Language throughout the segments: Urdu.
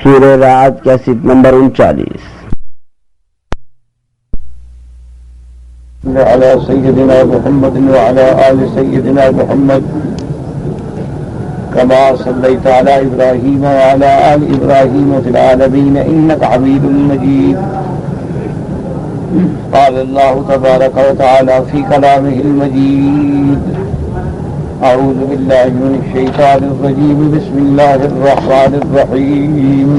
سورہ رعد کیسٹ نمبر 39. على سيدنا محمد وعلى آل سيدنا محمد كما صليت على إبراهيم وعلى آل إبراهيم في العالمين إنك حميد مجيد. قال الله تبارك وتعالى في كلامه المجيد: أعوذ بالله من الشيطان الرجيم. بسم الله الرحمن الرحيم.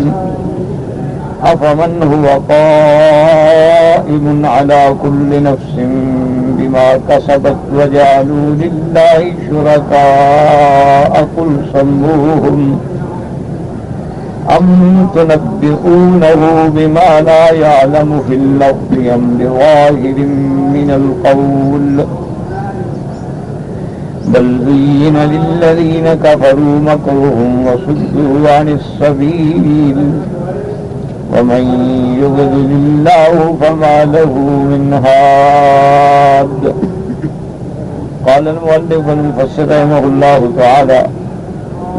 أفمن هو قائم على كل نفس بما كسبت وجعلوا لله شركاء قل سموهم أم تنبئونه بما لا يعلم في الأرض أم بظاهر من القول بل زين للذين كفروا مكرهم وصدوا عن السبيل ومن يضلل الله فما له من هاد. قال المؤلف المفسر رحمه الله تعالى: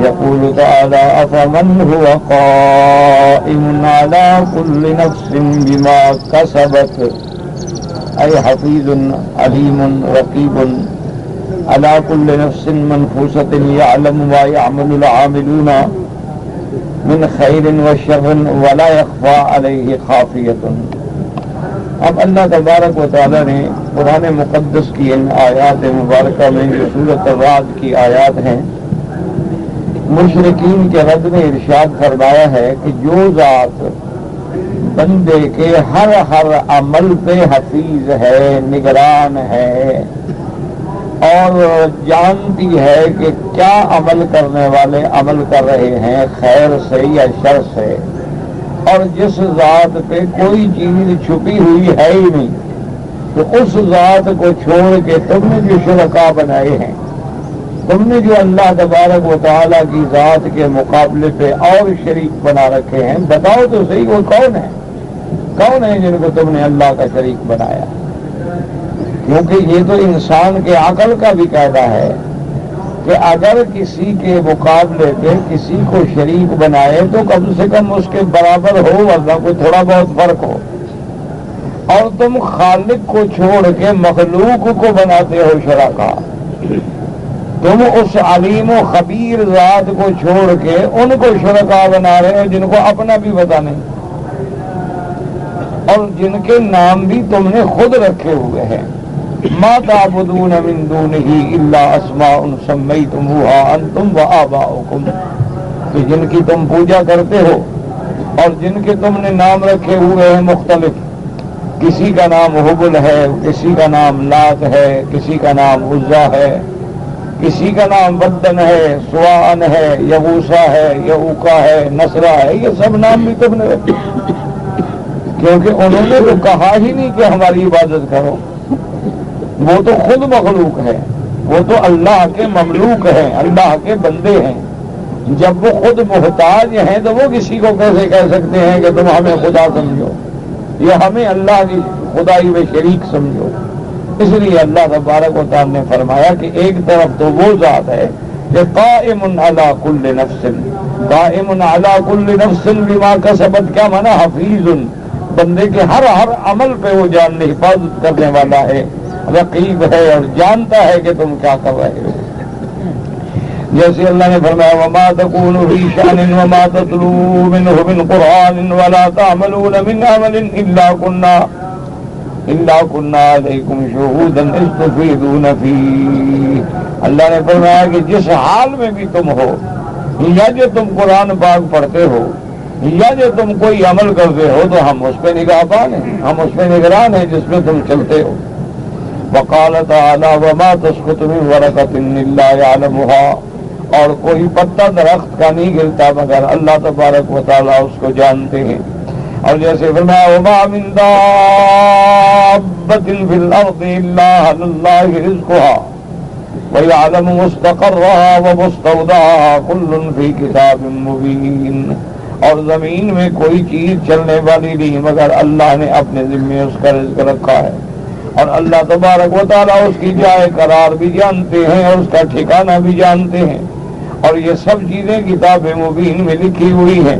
يقول تعالى: أفمن هو قائم على كل نفس بما كسبت، أي حفيظ عليم رقيب على كل نفس منفوسة يعلم ما يعمل العاملون من خیر و شر ولا يخفى علیہ خافیۃ. اب اللہ تبارک و تعالی نے قرآن مقدس کی ان آیات مبارکہ میں جو سورۃ الرعد کی آیات ہیں، مشرکین کے رد میں ارشاد فرمایا ہے کہ جو ذات بندے کے ہر عمل پہ حفیظ ہے، نگران ہے اور جانتی ہے کہ کیا عمل کرنے والے عمل کر رہے ہیں، خیر سے یا شر سے، اور جس ذات پہ کوئی چیز چھپی ہوئی ہے ہی نہیں، تو اس ذات کو چھوڑ کے تم نے جو شرکا بنائے ہیں، تم نے جو اللہ تبارک و تعالیٰ کی ذات کے مقابلے پہ اور شریک بنا رکھے ہیں، بتاؤ تو صحیح وہ کون ہے جن کو تم نے اللہ کا شریک بنایا؟ کیونکہ یہ تو انسان کے عقل کا بھی قاعدہ ہے کہ اگر کسی کے مقابلے پہ کسی کو شریک بنائے تو کم سے کم اس کے برابر ہو، ورنہ کوئی تھوڑا بہت فرق ہو. اور تم خالق کو چھوڑ کے مخلوق کو بناتے ہو شرکا. تم اس علیم و خبیر ذات کو چھوڑ کے ان کو شرکا بنا رہے ہو جن کو اپنا بھی پتہ نہیں، اور جن کے نام بھی تم نے خود رکھے ہوئے ہیں. ما تعبدون من دونه الا اسماء سمیتموها انتم وآباؤکم، کہ جن کی تم پوجا کرتے ہو اور جن کے تم نے نام رکھے ہوئے ہیں مختلف. کسی کا نام حبل ہے، کسی کا نام لات ہے، کسی کا نام عزا ہے، کسی کا نام بدن ہے، سوان ہے، یغوسا ہے، یعوقا ہے، نصرہ ہے. یہ سب نام بھی تم نے رکھے کیونکہ انہوں نے تو کہا ہی نہیں کہ ہماری عبادت کرو. وہ تو خود مخلوق ہے، وہ تو اللہ کے مملوک ہیں، اللہ کے بندے ہیں. جب وہ خود محتاج ہیں تو وہ کسی کو کیسے کہہ سکتے ہیں کہ تم ہمیں خدا سمجھو یا ہمیں اللہ کی خدائی میں شریک سمجھو؟ اس لیے اللہ تبارک و تعالی نے فرمایا کہ ایک طرف تو وہ ذات ہے کہ قائم علی کل نفس، قائم علی کل نفس بما کسبت. کیا مانا؟ حفیظ، بندے کے ہر عمل پہ وہ جاننے حفاظت کرنے والا ہے، رقیب ہے اور جانتا ہے کہ تم کیا کر رہے ہو. جیسے اللہ نے فرمایا: وما تكون في شأن وما تتلو منه من قرآن ولا تعملون من عمل إلا كنا عليكم شهودا إذ تفيضون فيه. اللہ نے فرمایا کہ جس حال میں بھی تم ہو، یا جو تم قرآن پاک پڑھتے ہو یا جو تم کوئی عمل کرتے ہو، تو ہم اس پہ نگہبان ہیں، ہم اس پہ نگران ہیں جس میں تم چلتے ہو. وقال تعالی: وما تسقط من ورقة إلا يعلمها، اور کوئی پتا درخت کا نہیں گرتا مگر اللہ تبارک و تعالی اس کو جانتے ہیں. اور جیسے فرمایا: وما من دابة في الأرض إلا على الله رزقها ويعلم مستقرها ومستودعها كل في كتاب مبين. اور زمین میں کوئی چیز چلنے والی نہیں مگر اللہ نے اپنے ذمے اس کا رزق رکھا ہے، اور اللہ تبارک و تعالیٰ اس کی جائے قرار بھی جانتے ہیں اور اس کا ٹھکانہ بھی جانتے ہیں. اور یہ سب چیزیں کتاب مبین میں لکھی ہوئی ہیں.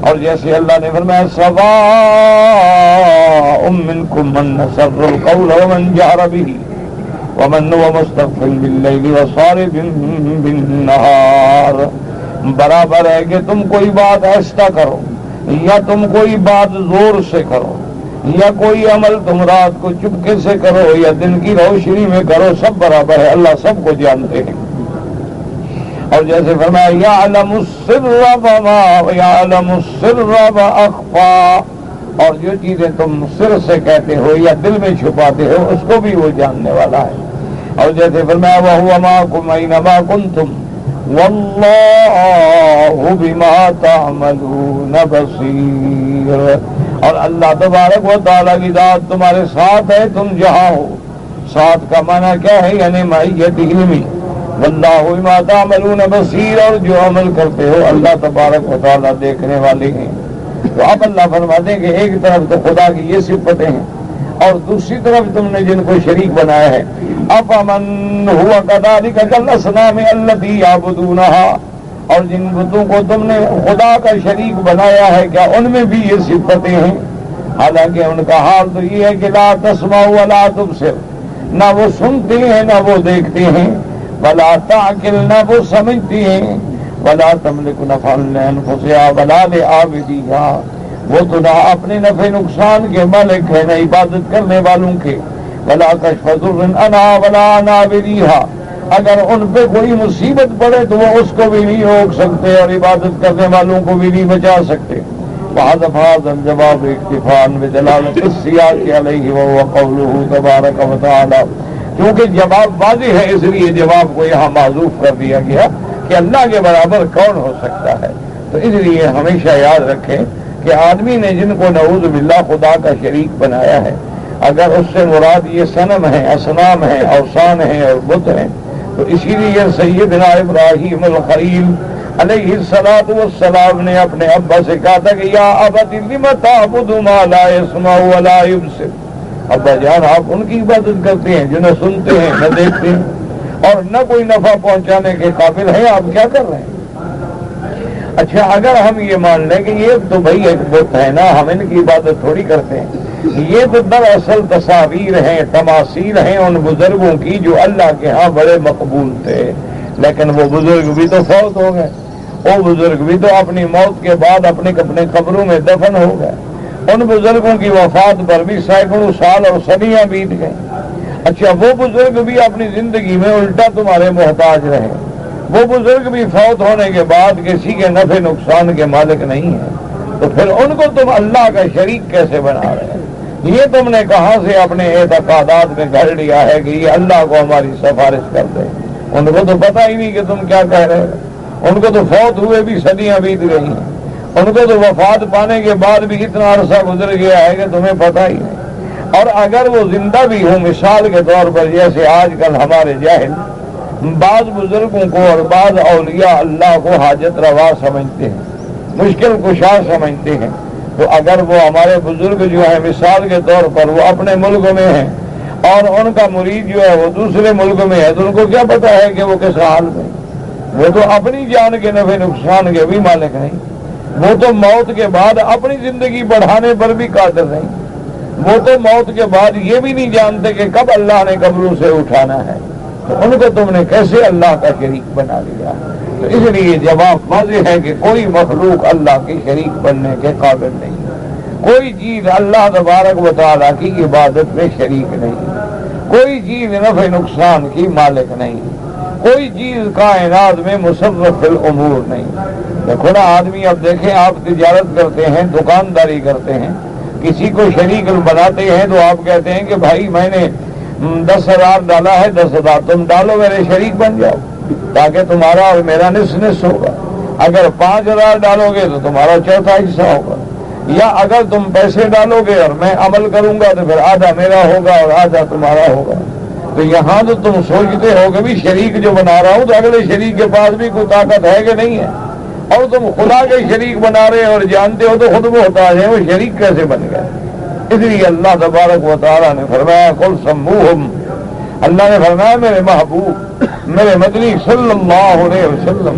اور جیسے اللہ نے فرمایا سواء منکم من اسر القول ومن جهر به ومن هو مستخف باللیل وصارب بالنہار، برابر ہے کہ تم کوئی بات آہستہ کرو یا تم کوئی بات زور سے کرو یا کوئی عمل تم رات کو چپکے سے کرو یا دن کی روشنی میں کرو، سب برابر ہے، اللہ سب کو جانتے ہیں۔ اور جیسے فرمایا یعلم السر واخفا، اور جو چیزیں تم سر سے کہتے ہو یا دل میں چھپاتے ہو اس کو بھی وہ جاننے والا ہے۔ اور جیسے فرمایا وَهُوَ مَعَكُمْ أَيْنَمَا كُنْتُمْ وَاللَّهُ بِمَا تَعْمَلُونَ بَصِيرٌ، اور اللہ تبارک و تعالیٰ کی ذات تمہارے ساتھ ہے تم جہاں ہو۔ ساتھ کا معنی کیا ہے؟ یعنی معیت علمی، واللہ بما تعملون بصیر، اور جو عمل کرتے ہو اللہ تبارک و تعالیٰ دیکھنے والے ہیں۔ تو اب اللہ فرماتے ہیں کہ ایک طرف تو خدا کی یہ صفتیں ہیں اور دوسری طرف تم نے جن کو شریک بنایا ہے، افمن ہوا کذالک کالاصنام التی یعبدونہا، اور جن بتوں کو تم نے خدا کا شریک بنایا ہے کیا ان میں بھی یہ صفتیں ہیں؟ حالانکہ ان کا حال تو یہ ہے کہ لا تسمع ولا تبصر، نہ وہ سنتے ہیں نہ وہ دیکھتے ہیں، ولا تعقل، نہ وہ سمجھتے ہیں، ولا تملک نفعا لانفسها ولا لعابدیہا، وہ تو نہ اپنے نفع نقصان کے مالک ہے نہ عبادت کرنے والوں کے، ولا کشف ضر عنہا ولا عن عابدیہا، اگر ان پہ کوئی مصیبت پڑے تو وہ اس کو بھی نہیں روک سکتے اور عبادت کرنے والوں کو بھی نہیں بچا سکتے۔ وحذف هذا الجواب اکتفاء بدلالة السیاق علیہ وهو قوله تبارک وتعالی، کیونکہ جواب واضح ہے اس لیے جواب کو یہاں معذوف کر دیا گیا کہ اللہ کے برابر کون ہو سکتا ہے۔ تو اس لیے ہمیشہ یاد رکھیں کہ آدمی نے جن کو نعوذ باللہ خدا کا شریک بنایا ہے، اگر اس سے مراد یہ صنم ہے، اصنام ہیں، اوثان ہیں اور بت ہیں، تو اسی لیے سیدنا ابراہیم الخلیل علیہ الصلوۃ والسلام نے اپنے ابا سے کہا تھا کہ یا ابت لم تعبد ما لا يسمع ولا يبصر، ابا جان آپ ان کی عبادت کرتے ہیں جو نہ سنتے ہیں نہ دیکھتے ہیں اور نہ کوئی نفع پہنچانے کے قابل ہیں، آپ کیا کر رہے ہیں؟ اچھا اگر ہم یہ مان لیں کہ یہ تو بھائی ایک بت ہے نا، ہم ان کی عبادت تھوڑی کرتے ہیں، یہ تو دراصل تصاویر ہیں، تماثیل ہیں ان بزرگوں کی جو اللہ کے ہاں بڑے مقبول تھے، لیکن وہ بزرگ بھی تو فوت ہو گئے، وہ بزرگ بھی تو اپنی موت کے بعد اپنے قبروں میں دفن ہو گئے، ان بزرگوں کی وفات پر بھی سینکڑوں سال اور صدیاں بیت گئے۔ اچھا وہ بزرگ بھی اپنی زندگی میں الٹا تمہارے محتاج رہے، وہ بزرگ بھی فوت ہونے کے بعد کسی کے نفع نقصان کے مالک نہیں ہیں، تو پھر ان کو تم اللہ کا شریک کیسے بنا رہے ہیں؟ یہ تم نے کہاں سے اپنے اعتقادات میں گھڑ لیا ہے کہ یہ اللہ کو ہماری سفارش کر دے؟ ان کو تو پتہ ہی نہیں کہ تم کیا کہہ رہے ہو، ان کو تو فوت ہوئے بھی صدیاں بیت گئی ہیں، ان کو تو وفات پانے کے بعد بھی اتنا عرصہ گزر گیا ہے کہ تمہیں پتہ ہی نہیں۔ اور اگر وہ زندہ بھی ہوں، مثال کے طور پر جیسے آج کل ہمارے جاہل بعض بزرگوں کو اور بعض اولیاء اللہ کو حاجت روا سمجھتے ہیں، مشکل کشا سمجھتے ہیں، تو اگر وہ ہمارے بزرگ جو ہیں مثال کے طور پر وہ اپنے ملک میں ہیں اور ان کا مرید جو ہے وہ دوسرے ملک میں ہے، تو ان کو کیا پتا ہے کہ وہ کس حال میں؟ وہ تو اپنی جان کے نفع نقصان کے بھی مالک نہیں، وہ تو موت کے بعد اپنی زندگی بڑھانے پر بھی قادر نہیں، وہ تو موت کے بعد یہ بھی نہیں جانتے کہ کب اللہ نے قبروں سے اٹھانا ہے، تو ان کو تم نے کیسے اللہ کا شریک بنا لیا؟ تو اس لیے جواب واضح ہے کہ کوئی مخلوق اللہ کی شریک بننے کے قابل نہیں، کوئی چیز اللہ تبارک و تعالیٰ کی عبادت میں شریک نہیں، کوئی چیز نفع نقصان کی مالک نہیں، کوئی چیز کائنات میں مصرف الامور نہیں۔ دیکھو نا آدمی، اب دیکھیں آپ تجارت کرتے ہیں، دکانداری کرتے ہیں، کسی کو شریک بناتے ہیں تو آپ کہتے ہیں کہ بھائی میں نے 10,000 ڈالا ہے، 10,000 تم ڈالو، میرے شریک بن جاؤ تاکہ تمہارا اور میرا نصف ہوگا۔ اگر 5,000 ڈالو گے تو تمہارا چوتھا حصہ ہوگا، یا اگر تم پیسے ڈالو گے اور میں عمل کروں گا تو پھر آدھا میرا ہوگا اور آدھا تمہارا ہوگا۔ تو یہاں تو تم سوچتے ہو کہ بھی شریک جو بنا رہا ہوں تو اگلے شریک کے پاس بھی کوئی طاقت ہے کہ نہیں ہے، اور تم خدا کے شریک بنا رہے اور جانتے ہو تو خود محتاج ہیں، وہ شریک کیسے بن گئے؟ اس لیے اللہ تبارک و تعالیٰ نے فرمایا قل سموہم اللہ نے فرمایا میرے محبوب میرے مدنی صلی اللہ علیہ وسلم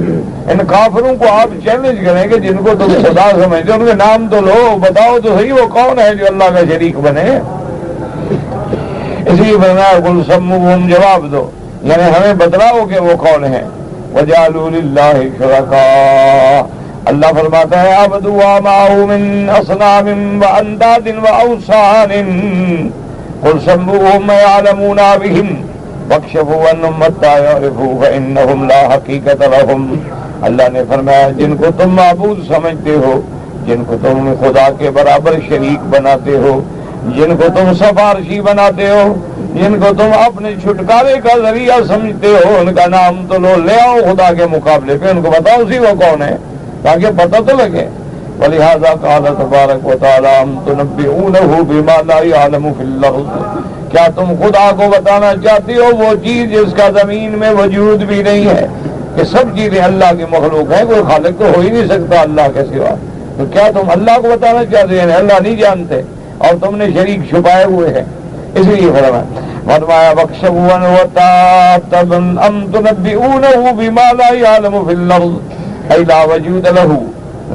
ان کافروں کو آپ چیلنج کریں کہ جن کو تم خدا سمجھتے ان کے نام تو لو، بتاؤ تو صحیح وہ کون ہے جو اللہ کا شریک بنے. اس لیے فرمایا قل سموہم، جواب دو یعنی ہمیں بتلاؤ کہ وہ کون ہے. وجعلوا للہ شرکاء، اللہ فرماتا ہے عبدوا معه من اصنام وانداد واوثان قل سموہم يعلمون بهم واکشفوا عنهم حتى يعرفوا فانهم لا حقیقت لهم. اللہ نے فرمایا جن کو تم معبود سمجھتے ہو، جن کو تم خدا کے برابر شریک بناتے ہو، جن کو تم سفارشی بناتے ہو، جن کو تم اپنے چھٹکارے کا ذریعہ سمجھتے ہو، ان کا نام تو لو، لے آؤ خدا کے مقابلے پہ، ان کو بتاؤ اسی وہ کون ہے تاکہ پتہ تو لگے. وَلِهَذَا قَالَ تَبَارَكَ وَتَعَالَىٰ أَمْ تُنَبِّئُونَهُ بِمَا لَا يَعْلَمُ فِي الْأَرْضِ، کیا تم خدا کو بتانا چاہتے ہو وہ چیز جس کا زمین میں وجود بھی نہیں ہے؟ کہ سب چیزیں اللہ کی مخلوق ہیں، کوئی خالق تو ہو ہی نہیں سکتا اللہ کے سوا، تو کیا تم اللہ کو بتانا چاہتے ہیں؟ اللہ نہیں جانتے اور تم نے شریک چھپائے ہوئے ہیں. اس لیے فرمایا وَاكْشَفُوا وَتَعْتَبًا أَمْ تُنَبِّئُونَهُ بِمَا لَا يَعْلَمُ فِي الْأَرْضِ أَيْ لَا وَجُودَ لَهُ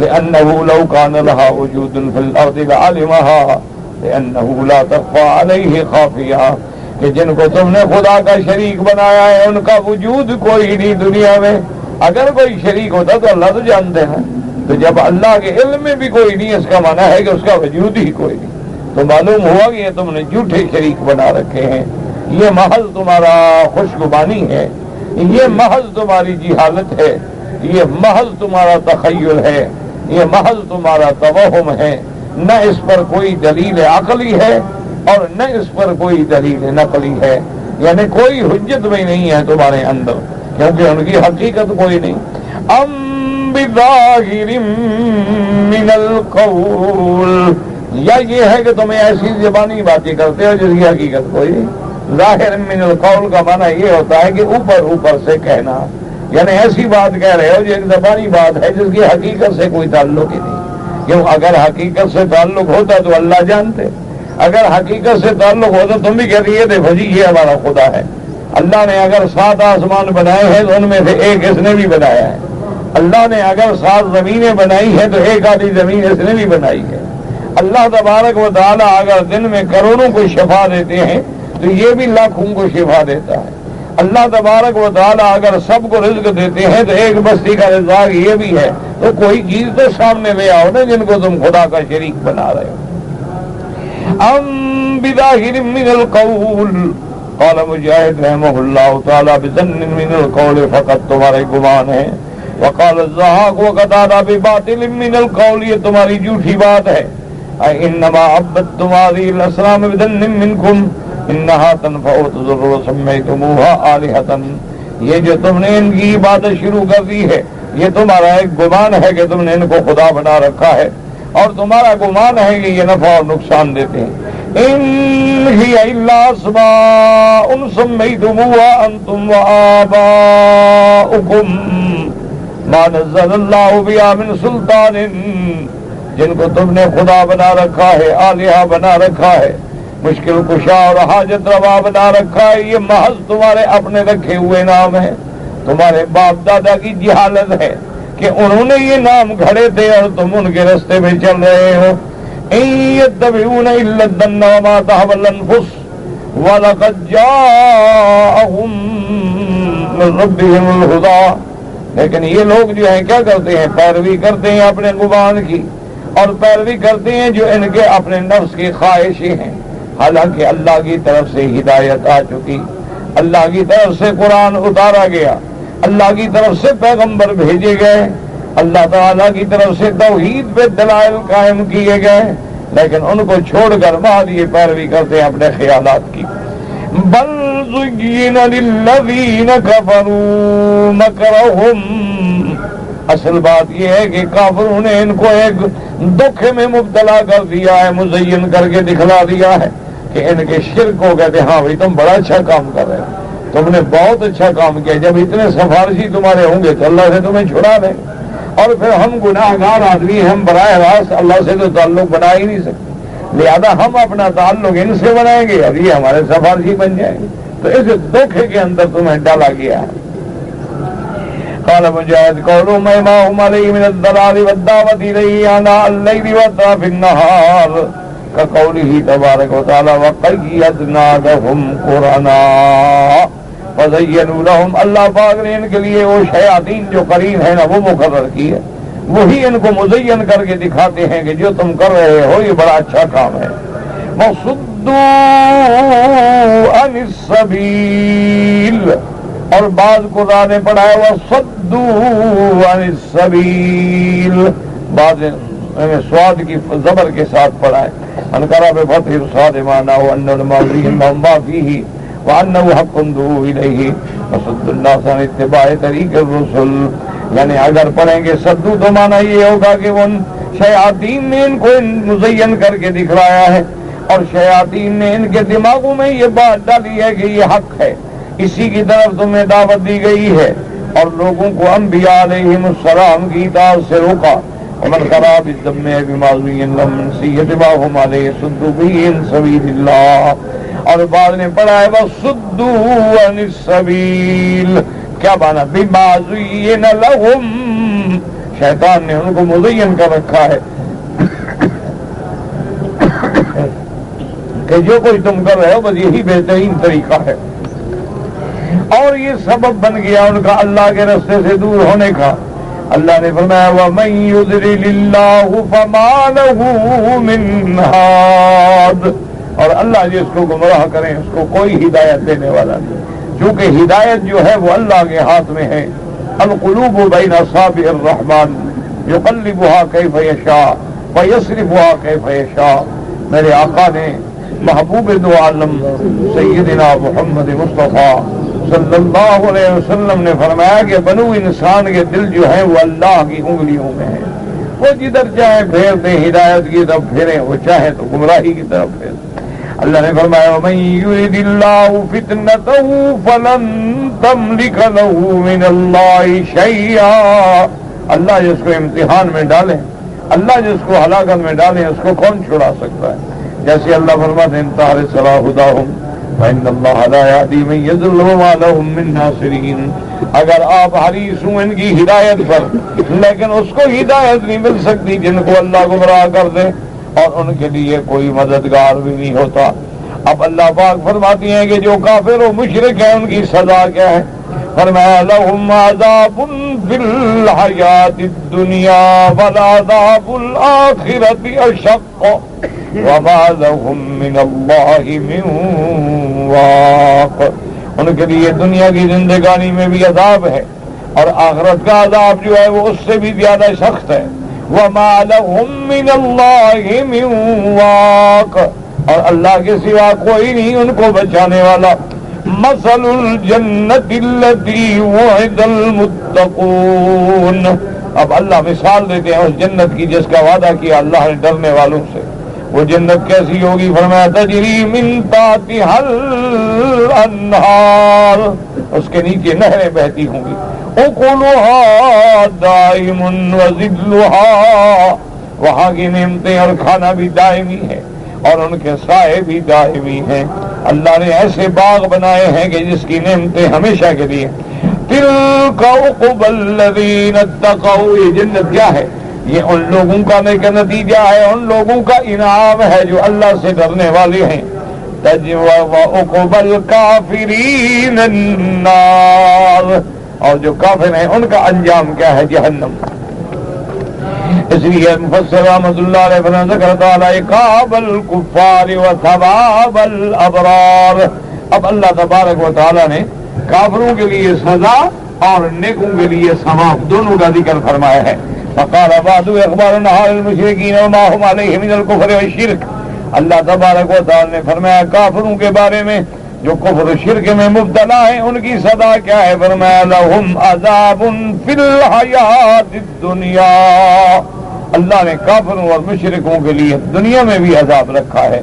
لأنه لو كان لها وجود في الأرض لعلمها لأنه لا تخفى عليه خافية، کہ جن کو تم نے خدا کا شریک بنایا ہے ان کا وجود کوئی نہیں دنیا میں. اگر کوئی شریک ہوتا تو اللہ تو جانتے ہیں، تو جب اللہ کے علم میں بھی کوئی نہیں اس کا معنی ہے کہ اس کا وجود ہی کوئی نہیں. تو معلوم ہوا کہ یہ تم نے جھوٹے شریک بنا رکھے ہیں. یہ محض تمہارا خوشگمانی ہے، یہ محض تمہاری جہالت ہے، یہ محض تمہارا تخیل ہے، یہ محض تمہارا توہم ہے. نہ اس پر کوئی دلیل عقلی ہے اور نہ اس پر کوئی دلیل نقلی ہے، یعنی کوئی حجت بھی نہیں ہے تمہارے اندر، کیونکہ ان کی حقیقت کوئی نہیں. ام بظاہر من القول، یا یہ ہے کہ تمہیں ایسی زبانی باتیں کرتے ہو جس کی حقیقت کوئی نہیں. ظاہر من القول کا معنی یہ ہوتا ہے کہ اوپر اوپر سے کہنا، یعنی ایسی بات کہہ رہے ہو جو ایک زبانی بات ہے جس کی حقیقت سے کوئی تعلق ہی نہیں. کیوں؟ اگر حقیقت سے تعلق ہوتا تو اللہ جانتے، اگر حقیقت سے تعلق ہوتا تم بھی کہتے یہ دیکھو جی یہ ہمارا خدا ہے. اللہ نے اگر 7 آسمان بنائے ہیں تو ان میں سے ایک اس نے بھی بنایا ہے. اللہ نے اگر 7 زمینیں بنائی ہیں تو ایک آدھی زمین اس نے بھی بنائی ہے. اللہ تبارک و تعالیٰ اگر دن میں کروڑوں کو شفا دیتے ہیں تو یہ بھی لاکھوں کو شفا دیتا ہے. اللہ تبارک و تعالیٰ اگر سب کو رزق دیتے ہیں تو ایک بستی کا رزاق یہ بھی ہے. تو کوئی چیز تو سامنے لے آؤ نا جن کو تم خدا کا شریک بنا رہے ہو. ام بظاہر من القول، قال مجاہد رحمہ اللہ تعالیٰ بظن من القول فقط تمہارے گمان ہے. وقال الضحاک وقتادہ بباطل من القول، یہ تمہاری جھوٹی بات ہے. انما عبدتم هذه الاصنام بظن منکم انہا تنفع تضر وسمیتموها آلہۃ، یہ جو تم نے ان کی عبادت شروع کر دی ہے یہ تمہارا ایک گمان ہے کہ تم نے ان کو خدا بنا رکھا ہے، اور تمہارا گمان ہے کہ یہ نفع اور نقصان دیتے ہیں. ان ہی الا اسماء سمیتموها انتم وآباؤکم ما نزل اللہ بها من سلطان، جن کو تم نے خدا بنا رکھا ہے، آلہہ بنا رکھا ہے، مشکل کشا اور حاجت روا بنا رکھا ہے، یہ محض تمہارے اپنے رکھے ہوئے نام ہیں. تمہارے باپ دادا کی جہالت ہے کہ انہوں نے یہ نام گھڑے تھے اور تم ان کے رستے میں چل رہے ہو. ان یتبعون الا الظن وما تهوى الانفس ولقد جاءهم من ربهم الهدى، لیکن یہ لوگ جو ہیں کیا کرتے ہیں؟ پیروی کرتے ہیں اپنے گمان کی، اور پیروی کرتے ہیں جو ان کے اپنے نفس کی خواہشیں ہیں. حالانکہ اللہ کی طرف سے ہدایت آ چکی، اللہ کی طرف سے قرآن اتارا گیا، اللہ کی طرف سے پیغمبر بھیجے گئے، اللہ تعالیٰ کی طرف سے توحید پہ دلائل قائم کیے گئے، لیکن ان کو چھوڑ کر بعد یہ پیروی کرتے ہیں اپنے خیالات کی. بل زین للذین کفروا مکرہم، اصل بات یہ ہے کہ کافروں نے ان کو ایک دکھ میں مبتلا کر دیا ہے، مزین کر کے دکھلا دیا ہے کہ ان کے شرک کو کہتے ہیں ہاں بھائی تم بڑا اچھا کام کر رہے ہو، تم نے بہت اچھا کام کیا، جب اتنے سفارشی تمہارے ہوں گے تو اللہ سے تمہیں چھڑا دیں. اور پھر ہم گناہ گار آدمی، ہم براہ راست اللہ سے تو تعلق بنا ہی نہیں سکتے، لہذا ہم اپنا تعلق ان سے بنائیں گے اور یہ ہمارے سفارشی بن جائیں گے. تو اس دھوکے کے اندر تمہیں ڈالا گیا ہے. قال مجاہد قولوا ما هم عليه من الضلال والدعوة إليه آناء الليل وأطراف النهار كقوله تبارك وتعالى وقيضنا لهم قرناء فزينوا لهم. اللہ پاک نے ان کے لیے وہ شیاطین جو قرین ہے نا وہ مقرر کی ہے, وہی ان کو مزین کر کے دکھاتے ہیں کہ جو تم کر رہے ہو یہ بڑا اچھا کام ہے. وَصُدُّوا عَنِ السَّبِيلِ, اور بعض قرآن نے پڑھا ہے وَصَدُّوا عَنِ السَّبِيلِ, بعض سواد کی زبر کے ساتھ پڑھا ہے. انکرہ بے فتح الصاد معنی وَأَنَّ الْمَاضِيهِ مَا فِيهِ وَأَنَّهُ حَقٌّ دُعُوا إِلَيْهِ وَصَدُّ النَّاسَ عَنِ اتِّبَاعِ طَرِيقِ الرُّسُلِ. یعنی اگر پڑھیں گے صدو تو معنی یہ ہوگا کہ ان شیاطین نے ان کو مزین کر کے دکھلایا ہے, اور شیاطین نے ان کے دماغوں میں یہ بات ڈالی ہے کہ یہ حق ہے, اسی کی طرف تمہیں دعوت دی گئی ہے, اور لوگوں کو انبیاء علیہم السلام کی اطاعت سے روکا. ومن خراب الذم بمعصیۃ لم سیتباہم علیہ صدوا به عن سبیل اللہ. اور بعد نے پڑھا ہے وصدوا عن السبیل, کیا مانا بمعصیۃ لہم, شیطان نے ان کو مزین کر رکھا ہے کہ جو کچھ تم کر رہے ہو بس یہی بہترین طریقہ ہے, اور یہ سبب بن گیا ان کا اللہ کے راستے سے دور ہونے کا. اللہ نے فرمایا وَمَن يُضْلِلِ اللَّهُ فَمَا لَهُ مِنْ هَادٍ, اور اللہ جس کو گمراہ کریں اس کو کوئی ہدایت دینے والا نہیں, کیونکہ ہدایت جو ہے وہ اللہ کے ہاتھ میں ہے. القلوب بین اصابع الرحمن یقلبها کیف یشاء ویصرفها کیف یشاء. میرے آقا نے محبوب دو عالم سیدنا محمد مصطفیٰ صلی اللہ علیہ وسلم نے فرمایا کہ بنو انسان کے دل جو ہیں وہ اللہ کی انگلیوں میں ہیں, وہ جدھر چاہے پھیر دیں ہدایت کی طرف پھیریں, وہ چاہے تو گمراہی کی طرف پھیریں. اللہ نے فرمایا وَمَن يُرِدِ اللَّهُ فِتْنَتَهُ فَلَن تَمْلِكَ لَهُ مِنَ اللَّهِ شَيْئًا. اللہ جس کو امتحان میں ڈالیں, اللہ جس کو ہلاکت میں ڈالیں, اس کو کون چھڑا سکتا ہے؟ جیسے اللہ فرماتے ہیں انتہار صلاح ہداہم فإن اللہ لا یہدی من یضل وما لهم من ناصرین. اگر آپ حریص ہوں ان کی ہدایت پر, لیکن اس کو ہدایت نہیں مل سکتی جن کو اللہ گمراہ کر دے, اور ان کے لیے کوئی مددگار بھی نہیں ہوتا. اب اللہ پاک فرماتی ہیں کہ جو کافر و مشرک ہیں ان کی سزا کیا ہے؟ فرمایا لهم عذاب فی الحیات الدنیا والعذاب الآخرۃ اشق وما لهم من اللہ من واق. ان کے لیے دنیا کی زندگانی میں بھی عذاب ہے, اور آخرت کا عذاب جو ہے وہ اس سے بھی زیادہ سخت ہے. وما لهم من اللہ من واق, اور اللہ کے سوا کوئی نہیں ان کو بچانے والا. مثل الجنت التي وعد المتقون. اب اللہ مثال دیتے ہیں اس جنت کی جس کا وعدہ کیا اللہ نے ڈرنے والوں سے. وہ جنت کیسی ہوگی؟ فرمایا تجری من تحتها الانہار, اس کے نیچے نہریں بہتی ہوں گی. اکلها دائم وظلها, وہاں کی نعمتیں اور کھانا بھی دائمی ہے, اور ان کے سائے بھی دائمی ہیں. اللہ نے ایسے باغ بنائے ہیں کہ جس کی نعمتیں ہمیشہ کے لیے. تلک عقبی الذین اتقوا, یہ جنت کیا ہے؟ یہ ان لوگوں کا نتیجہ ہے, ان لوگوں کا انعام ہے جو اللہ سے ڈرنے والے ہیں. وعقبی الکافرین النار, اور جو کافر ہیں ان کا انجام کیا ہے؟ جہنم. اس لیے مفسر رحمۃ اللہ علیہ فرماتے ہیں ذکر تعالی عقاب الکفار وثواب الابرار. اب اللہ تبارک و تعالی نے کافروں کے لیے سزا اور نیکوں کے لیے ثواب دونوں کا ذکر فرمایا ہے. فقال بعض اخبار حال المشرکین وما هم علیہ من الکفر والشرک. اللہ تبارک و تعالی نے فرمایا کافروں کے بارے میں جو کفر و شرک میں مبتلا ہیں ان کی سزا کیا ہے؟ فرمایا لهم عذاب فی الحیات الدنیا. اللہ نے کافروں اور مشرکوں کے لیے دنیا میں بھی عذاب رکھا ہے.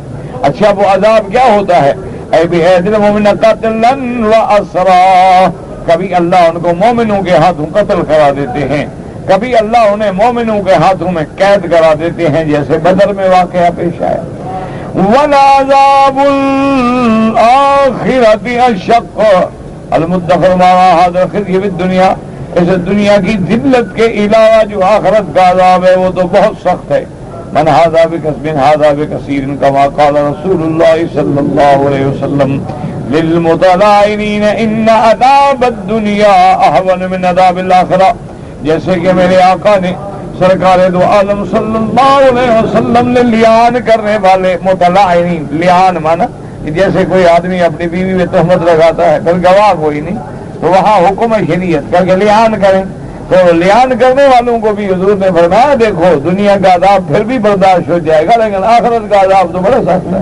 اچھا وہ عذاب کیا ہوتا ہے؟ اے بِهَادِ الْمُؤْمِنَ قَتْلًا وَأَسْرًا. کبھی اللہ ان کو مومنوں کے ہاتھوں قتل کرا دیتے ہیں, کبھی اللہ انہیں مومنوں کے ہاتھوں میں قید کرا دیتے ہیں, جیسے بدر میں واقعہ پیش آیا. وَلَعَذَابُ الْآخِرَةِ أَشَقُّ المدخر مانا حاضر خزي في الدنيا. اس دنیا کی ذلت کے علاوہ جو آخرت کا عذاب ہے وہ تو بہت سخت ہے. من هذا بكسب هذا بكثير كما قال رسول الله صلى الله عليه وسلم للمتلائنين ان عذاب الدنيا اهون من عذاب الاخرہ. جیسے کہ میرے آقا نے سرکار دو عالم صلی اللہ علیہ وسلم نے لیان کرنے والے متلائنین، لیان مانا جیسے کوئی آدمی اپنی بیوی میں تہمت لگاتا ہے پھر گواہ کوئی نہیں تو وہاں حکم شریعت کر کے لیان کریں. تو لیان کرنے والوں کو بھی حضور نے فرمایا دیکھو دنیا کا عذاب پھر بھی برداشت ہو جائے گا لیکن آخرت کا عذاب تو بڑا سخت ہے.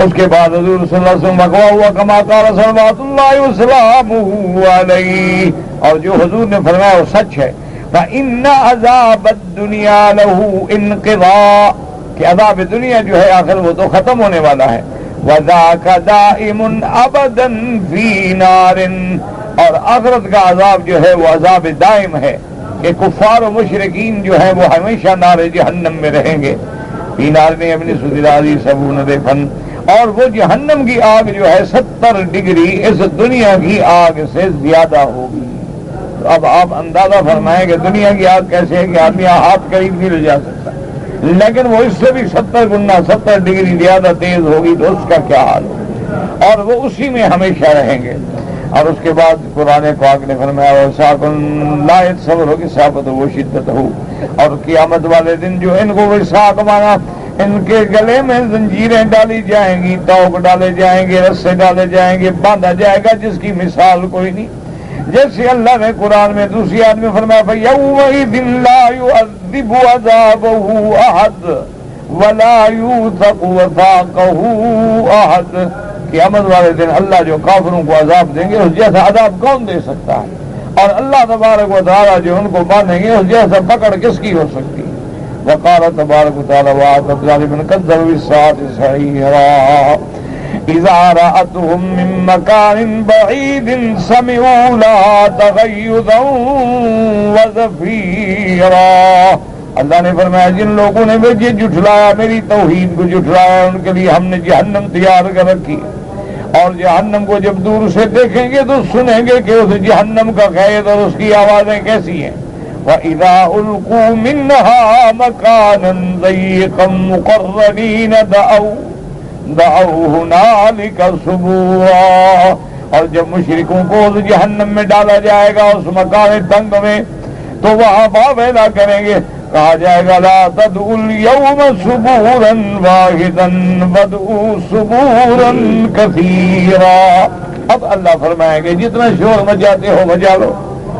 اس کے بعد حضور صلی اللہ علیہ وسلم بقوا ہوا کما قال صلوات اللہ وسلامہ علیہ، اور جو حضور نے فرمایا وہ سچ ہے. فإن عذاب الدنیا لہ انقضاء، کہ عذاب دنیا جو ہے آخر وہ تو ختم ہونے والا ہے. وذاک دائم ابدا فی نار، اور آخرت کا عذاب جو ہے وہ عذاب دائم ہے کہ کفار و مشرکین جو ہیں وہ ہمیشہ نار جہنم میں رہیں گے. فی نار میں اپنی سزراری سبون فن، اور وہ جہنم کی آگ جو ہے 70 ڈگری اس دنیا کی آگ سے زیادہ ہوگی. تو اب آپ اندازہ فرمائیں کہ دنیا کی آگ کیسے ہے کہ آدمی ہاتھ قریب نہیں لے جا سکتا، لیکن وہ اس سے بھی 70 گنا 70 ڈگری زیادہ تیز ہوگی تو اس کا کیا حال ہوگا، اور وہ اسی میں ہمیشہ رہیں گے. اور اس کے بعد قرآن پاک نے فرمایا وساقن لا صبر ہو کہ صحابت وہ شدت ہو. اور قیامت والے دن جو ان کو وساق مانا ان کے گلے میں زنجیریں ڈالی جائیں گی، توق ڈالے جائیں گے، رسے ڈالے جائیں گے، باندھا جائے گا جس کی مثال کوئی نہیں. جیسے اللہ نے قرآن میں دوسری آیت میں فرمایا فَيَوْمَئِذٍ لَا يُعَذِّبُ عَذَابَهُ أَحَدٌ وَلَا يُوثَقُ وَثَاقَهُ أَحَدٌ. قیامت والے دن اللہ جو کافروں کو عذاب دیں گے اس جیسا عذاب کون دے سکتا ہے، اور اللہ تبارک و تعالیٰ جو ان کو باندھیں گے اس جیسا پکڑ کس کی ہو سکتی ہے. وقال تبارک و تعالیٰ وَعَقَبْ ظَالِمًا كَذَّبَ بِالسَّاعَةِ سَعِيرًا إِذَا رَأَتْهُم مِّن مَّكَانٍ بَعِيدٍ سَمِعُوا لَهَا تَغَيُّظًا وَزَفِيرًا. اللہ نے فرمایا جن لوگوں نے مجھے جھٹلایا، میری توحید کو جھٹلایا، ان کے لیے ہم نے جہنم تیار کر رکھی، اور جہنم کو جب دور سے دیکھیں گے تو سنیں گے کہ اس جہنم کا قید اور اس کی آوازیں کیسی ہیں. وَإِذَا أُلْقُوا مِنْهَا مَكَانًا ضَيِّقًا مُقَرَّنِينَ دَعَوْا هُنَالِكَ ثُبُورًا. اور جب مشرکوں کو اس جہنم میں ڈالا جائے گا اس مکان تنگ میں تو وہاں واویلا کریں گے، کہا جائے گا لا تدعوا اليوم ثبورا واحدا وادعوا ثبورا كثيرا. اب اللہ فرمائیں گے جتنا شور مچاتے ہو مچا لو،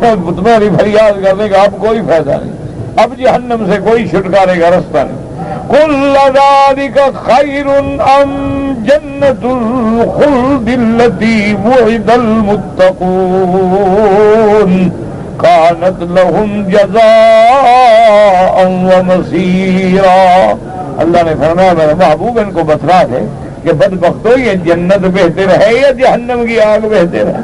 تمہاری فریاد کرنے کا اب کوئی فائدہ نہیں، اب جہنم سے کوئی چھٹکارے کا رستہ نہیں. قل ذلك خير ام جنة الخلد التي وعد المتقون كانت لهم جزاء ومصيرا. اللہ نے فرمایا میرے محبوب ان کو بتلا دے کہ بدبختو یہ جنت بہتر ہے یا جہنم کی آگ بہتر ہے،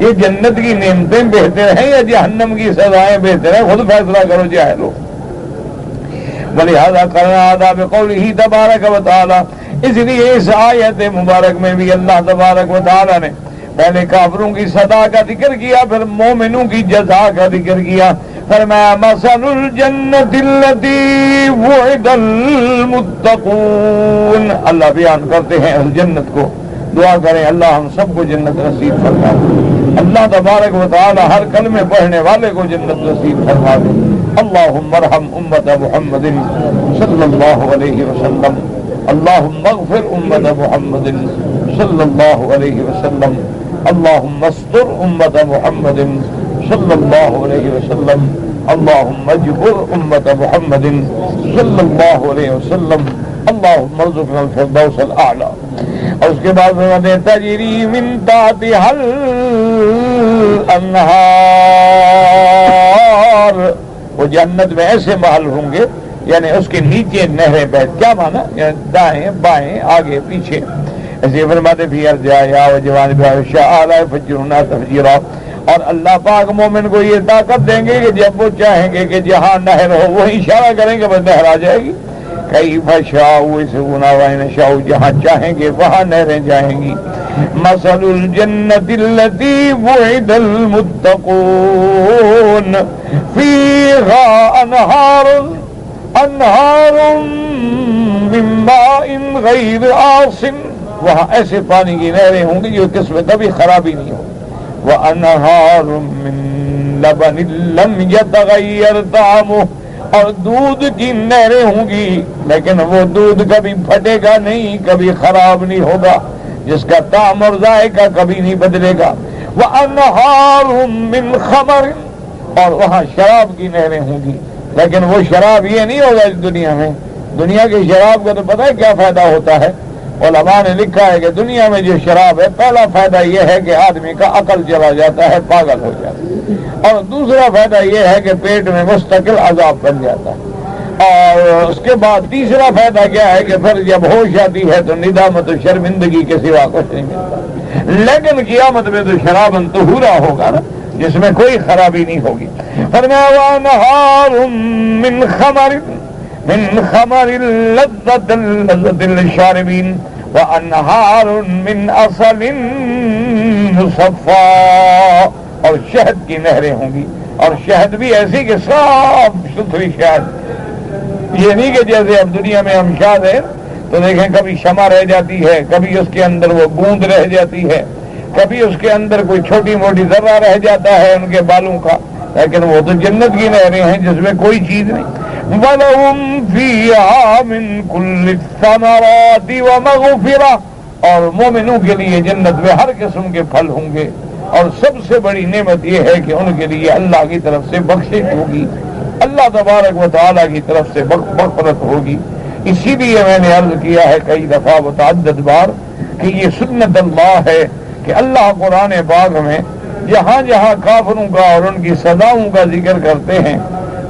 یہ جنت کی نعمتیں بہتر ہیں یا جہنم کی سزائیں بہتر ہیں، خود فیصلہ کرو جاہلو. ولہذا قرن عذاب قوله تبارک و تعالی، اس لیے اس آیت مبارک میں بھی اللہ تبارک و تعالی نے پہلے کافروں کی سزا کا ذکر کیا، پھر مومنوں کی جزا کا ذکر کیا. فرمایا مثل الجنت التي وعد المتقون. اللہ بیان کرتے ہیں اس جنت کو، دعا کریں اللہ ہم سب کو جنت نصیب فرما دے. اللہ تبارک و تعالی ہر کلمے پڑھنے والے کو جنت نصیب فرما دے. اللہم ارحم امت محمد صلی اللہ علیہ وسلم، اللہم اغفر امت محمد صلی اللہ علیہ وسلم، اللہم استر امت محمد صلی اللہ علیہ وسلم، اللہم اجبر امت محمد صلی اللہ علیہ وسلم، اللہم ارزقنا الفردوس الاعلی. اور اس کے بعد فرماتے ہیں تجری من تحتها الانہار. وہ جنت میں ایسے محل ہوں گے یعنی اس کے نیچے نہریں بہت، کیا مانا یعنی دائیں بائیں آگے پیچھے. ایسے فرماتے بھی ارجایا و جوان شاء فجرنا تفجیرا. اور اللہ پاک مومن کو یہ طاقت دیں گے کہ جب وہ چاہیں گے کہ جہاں نہر ہو وہ اشارہ کریں گے بس نہر آ جائے گی. کیف شاء یسقون وین شاء جہاں چاہیں گے وہاں نہریں جائیں گی. مثل الجنة التي وعد المتقون فيها انہار من ماء غیر آصن. وہاں ایسے پانی کی نہریں ہوں گی جو جس میں کبھی خرابی نہیں ہو. وانہار من لبن لم یتغیر طعمه. اور دودھ کی نہریں ہوں گی لیکن وہ دودھ کبھی پھٹے گا نہیں, کبھی خراب نہیں ہوگا, جس کا طعم اور ذائقہ کبھی نہیں بدلے گا. وانہار من خمر. اور وہاں شراب کی نہریں ہوں گی لیکن وہ شراب یہ نہیں ہوگا اس دنیا میں. دنیا کی شراب کا تو پتہ ہے کیا فائدہ ہوتا ہے؟ علماء نے لکھا ہے کہ دنیا میں جو شراب ہے پہلا فائدہ یہ ہے کہ آدمی کا عقل چلا جاتا ہے, پاگل ہو جاتا ہے. اور دوسرا فائدہ یہ ہے کہ پیٹ میں مستقل عذاب بن جاتا ہے. اور اس کے بعد تیسرا فائدہ کیا ہے کہ پھر جب ہوش آتی ہے تو ندامت و شرمندگی کے سوا کچھ نہیں ملتا. لیکن قیامت میں تو شرابن طہورا ہوگا نا, جس میں کوئی خرابی نہیں ہوگی. فرمایا وانہار من خمر لذة للشاربین وانہار من عسل مصفى. اور شہد کی نہریں ہوں گی, اور شہد بھی ایسی کہ صاف ستھری شہد. یہ نہیں کہ جیسے اب دنیا میں ہم شاد ہیں تو دیکھیں کبھی شمع رہ جاتی ہے, کبھی اس کے اندر وہ بوند رہ جاتی ہے, کبھی اس کے اندر کوئی چھوٹی موٹی ذرہ رہ جاتا ہے ان کے بالوں کا. لیکن وہ تو جنت کی نہریں ہیں جس میں کوئی چیز نہیں. وَلَهُمْ فِيهَا مِن كُلِّ الثَّمَرَاتِ وَمَغْفِرَةٌ. اور مومنوں کے لیے جنت میں ہر قسم کے پھل ہوں گے, اور سب سے بڑی نعمت یہ ہے کہ ان کے لیے اللہ کی طرف سے بخشش ہوگی, اللہ تبارک و تعالیٰ کی طرف سے مغفرت ہوگی. اسی لیے میں نے عرض کیا ہے کئی دفعہ متعدد بار کہ یہ سنت اللہ ہے کہ اللہ قرآن پاک میں جہاں جہاں کافروں کا اور ان کی سزاؤں کا ذکر کرتے ہیں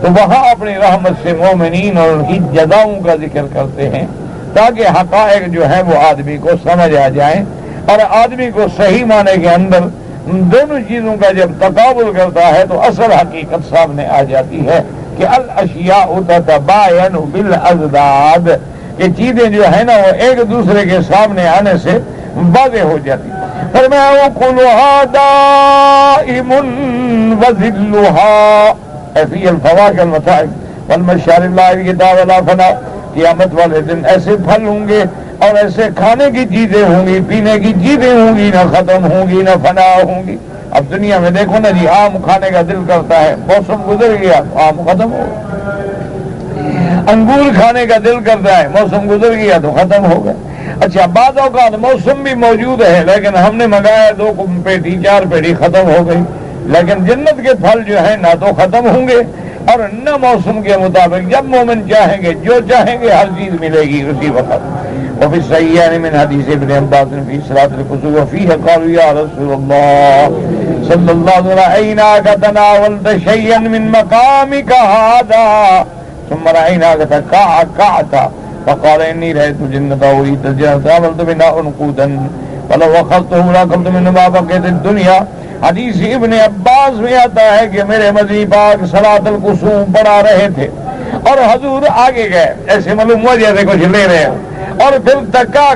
تو وہاں اپنی رحمت سے مومنین اور ان کی جزاؤں کا ذکر کرتے ہیں, تاکہ حقائق جو ہے وہ آدمی کو سمجھ آ جائیں, اور آدمی کو صحیح معنی کے اندر دونوں چیزوں کا جب تقابل کرتا ہے تو اصل حقیقت سامنے آ جاتی ہے کہ الاشیاء تتباین بالاضداد. یہ چیزیں جو ہے نا وہ ایک دوسرے کے سامنے آنے سے واضح ہو جاتی. فرمایا وَكُلُهَا دَائِمٌ وَذِلُّهَا فِي الْفَوَاكِهِ الْمَتَاعِبِ وَالْمَشَارِبِ لَا يَبْغِي وَلَا فَنَا. قیامت والے دن ایسے پھل ہوں گے اور ایسے کھانے کی چیزیں ہوں گی, پینے کی چیزیں ہوں گی, نہ ختم ہوں گی نہ فنا ہوں گی. اب دنیا میں دیکھو نا جی, آم کھانے کا دل کرتا ہے, موسم گزر گیا آم ختم ہو گیا. انگور کھانے کا دل کرتا ہے, موسم گزر گیا تو ختم ہو گئے. اچھا بعض اوقات موسم بھی موجود ہے لیکن ہم نے منگایا 2 پیٹی 4 پیٹی ختم ہو گئی. لیکن جنت کے پھل جو ہیں نہ تو ختم ہوں گے اور نہ موسم کے مطابق. جب مومن چاہیں گے جو چاہیں گے ہر چیز ملے گی اسی وقت. وفي الصحيحين من حديث ابن عباس في صلاة الكسوف وفيه قالوا يا رسول الله صلى الله عليه وسلم رأيناك تناولت شيئا من مقامك هذا ثم رأيناك تكعكعت فقال إني رأيت الجنة وأريد الجنة عملت بنا عنقودا فلو أخذته لأكلت منه ما بقيت الدنيا. حدیث ابن عباس میں آتا ہے کہ میرے مدنی پاک صلاۃ الکسوف پڑھا رہے تھے اور حضور آگے گئے, ایسے معلوم ہوا جیسے کچھ لے رہے ہیں, اور پھر تکا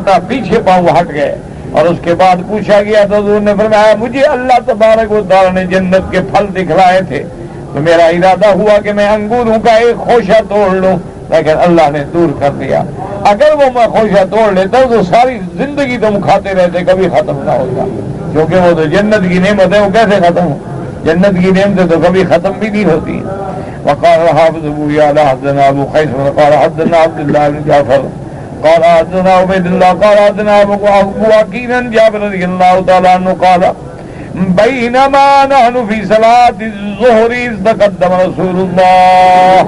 تھا پیچھے پاؤں ہٹ گئے. اور اس کے بعد پوچھا گیا تو حضور نے فرمایا مجھے اللہ تبارک و تعالیٰ نے جنت کے پھل دکھلائے تھے تو میرا ارادہ ہوا کہ میں انگوروں کا ایک خوشہ توڑ لوں, لیکن اللہ نے دور کر دیا. اگر وہ میں خوشہ توڑ لیتا تو ساری زندگی تم کھاتے رہتے, کبھی ختم نہ ہوتا, کیونکہ وہ تو جنت کی نعمت ہے, وہ کیسے ختم ہو؟ جنت کی نعمتیں تو کبھی ختم بھی نہیں ہوتی. وقال حافظ ابو یعلا حدثنا ابو قیس قال حدثنا عبد الله بن جعفر قال حدثنا عبید اللہ قال حدثنا ابو عقیل جابر رضی اللہ تعالی عنہ قال بینما نحن فی صلاة الظہر اذ تقدم رسول اللہ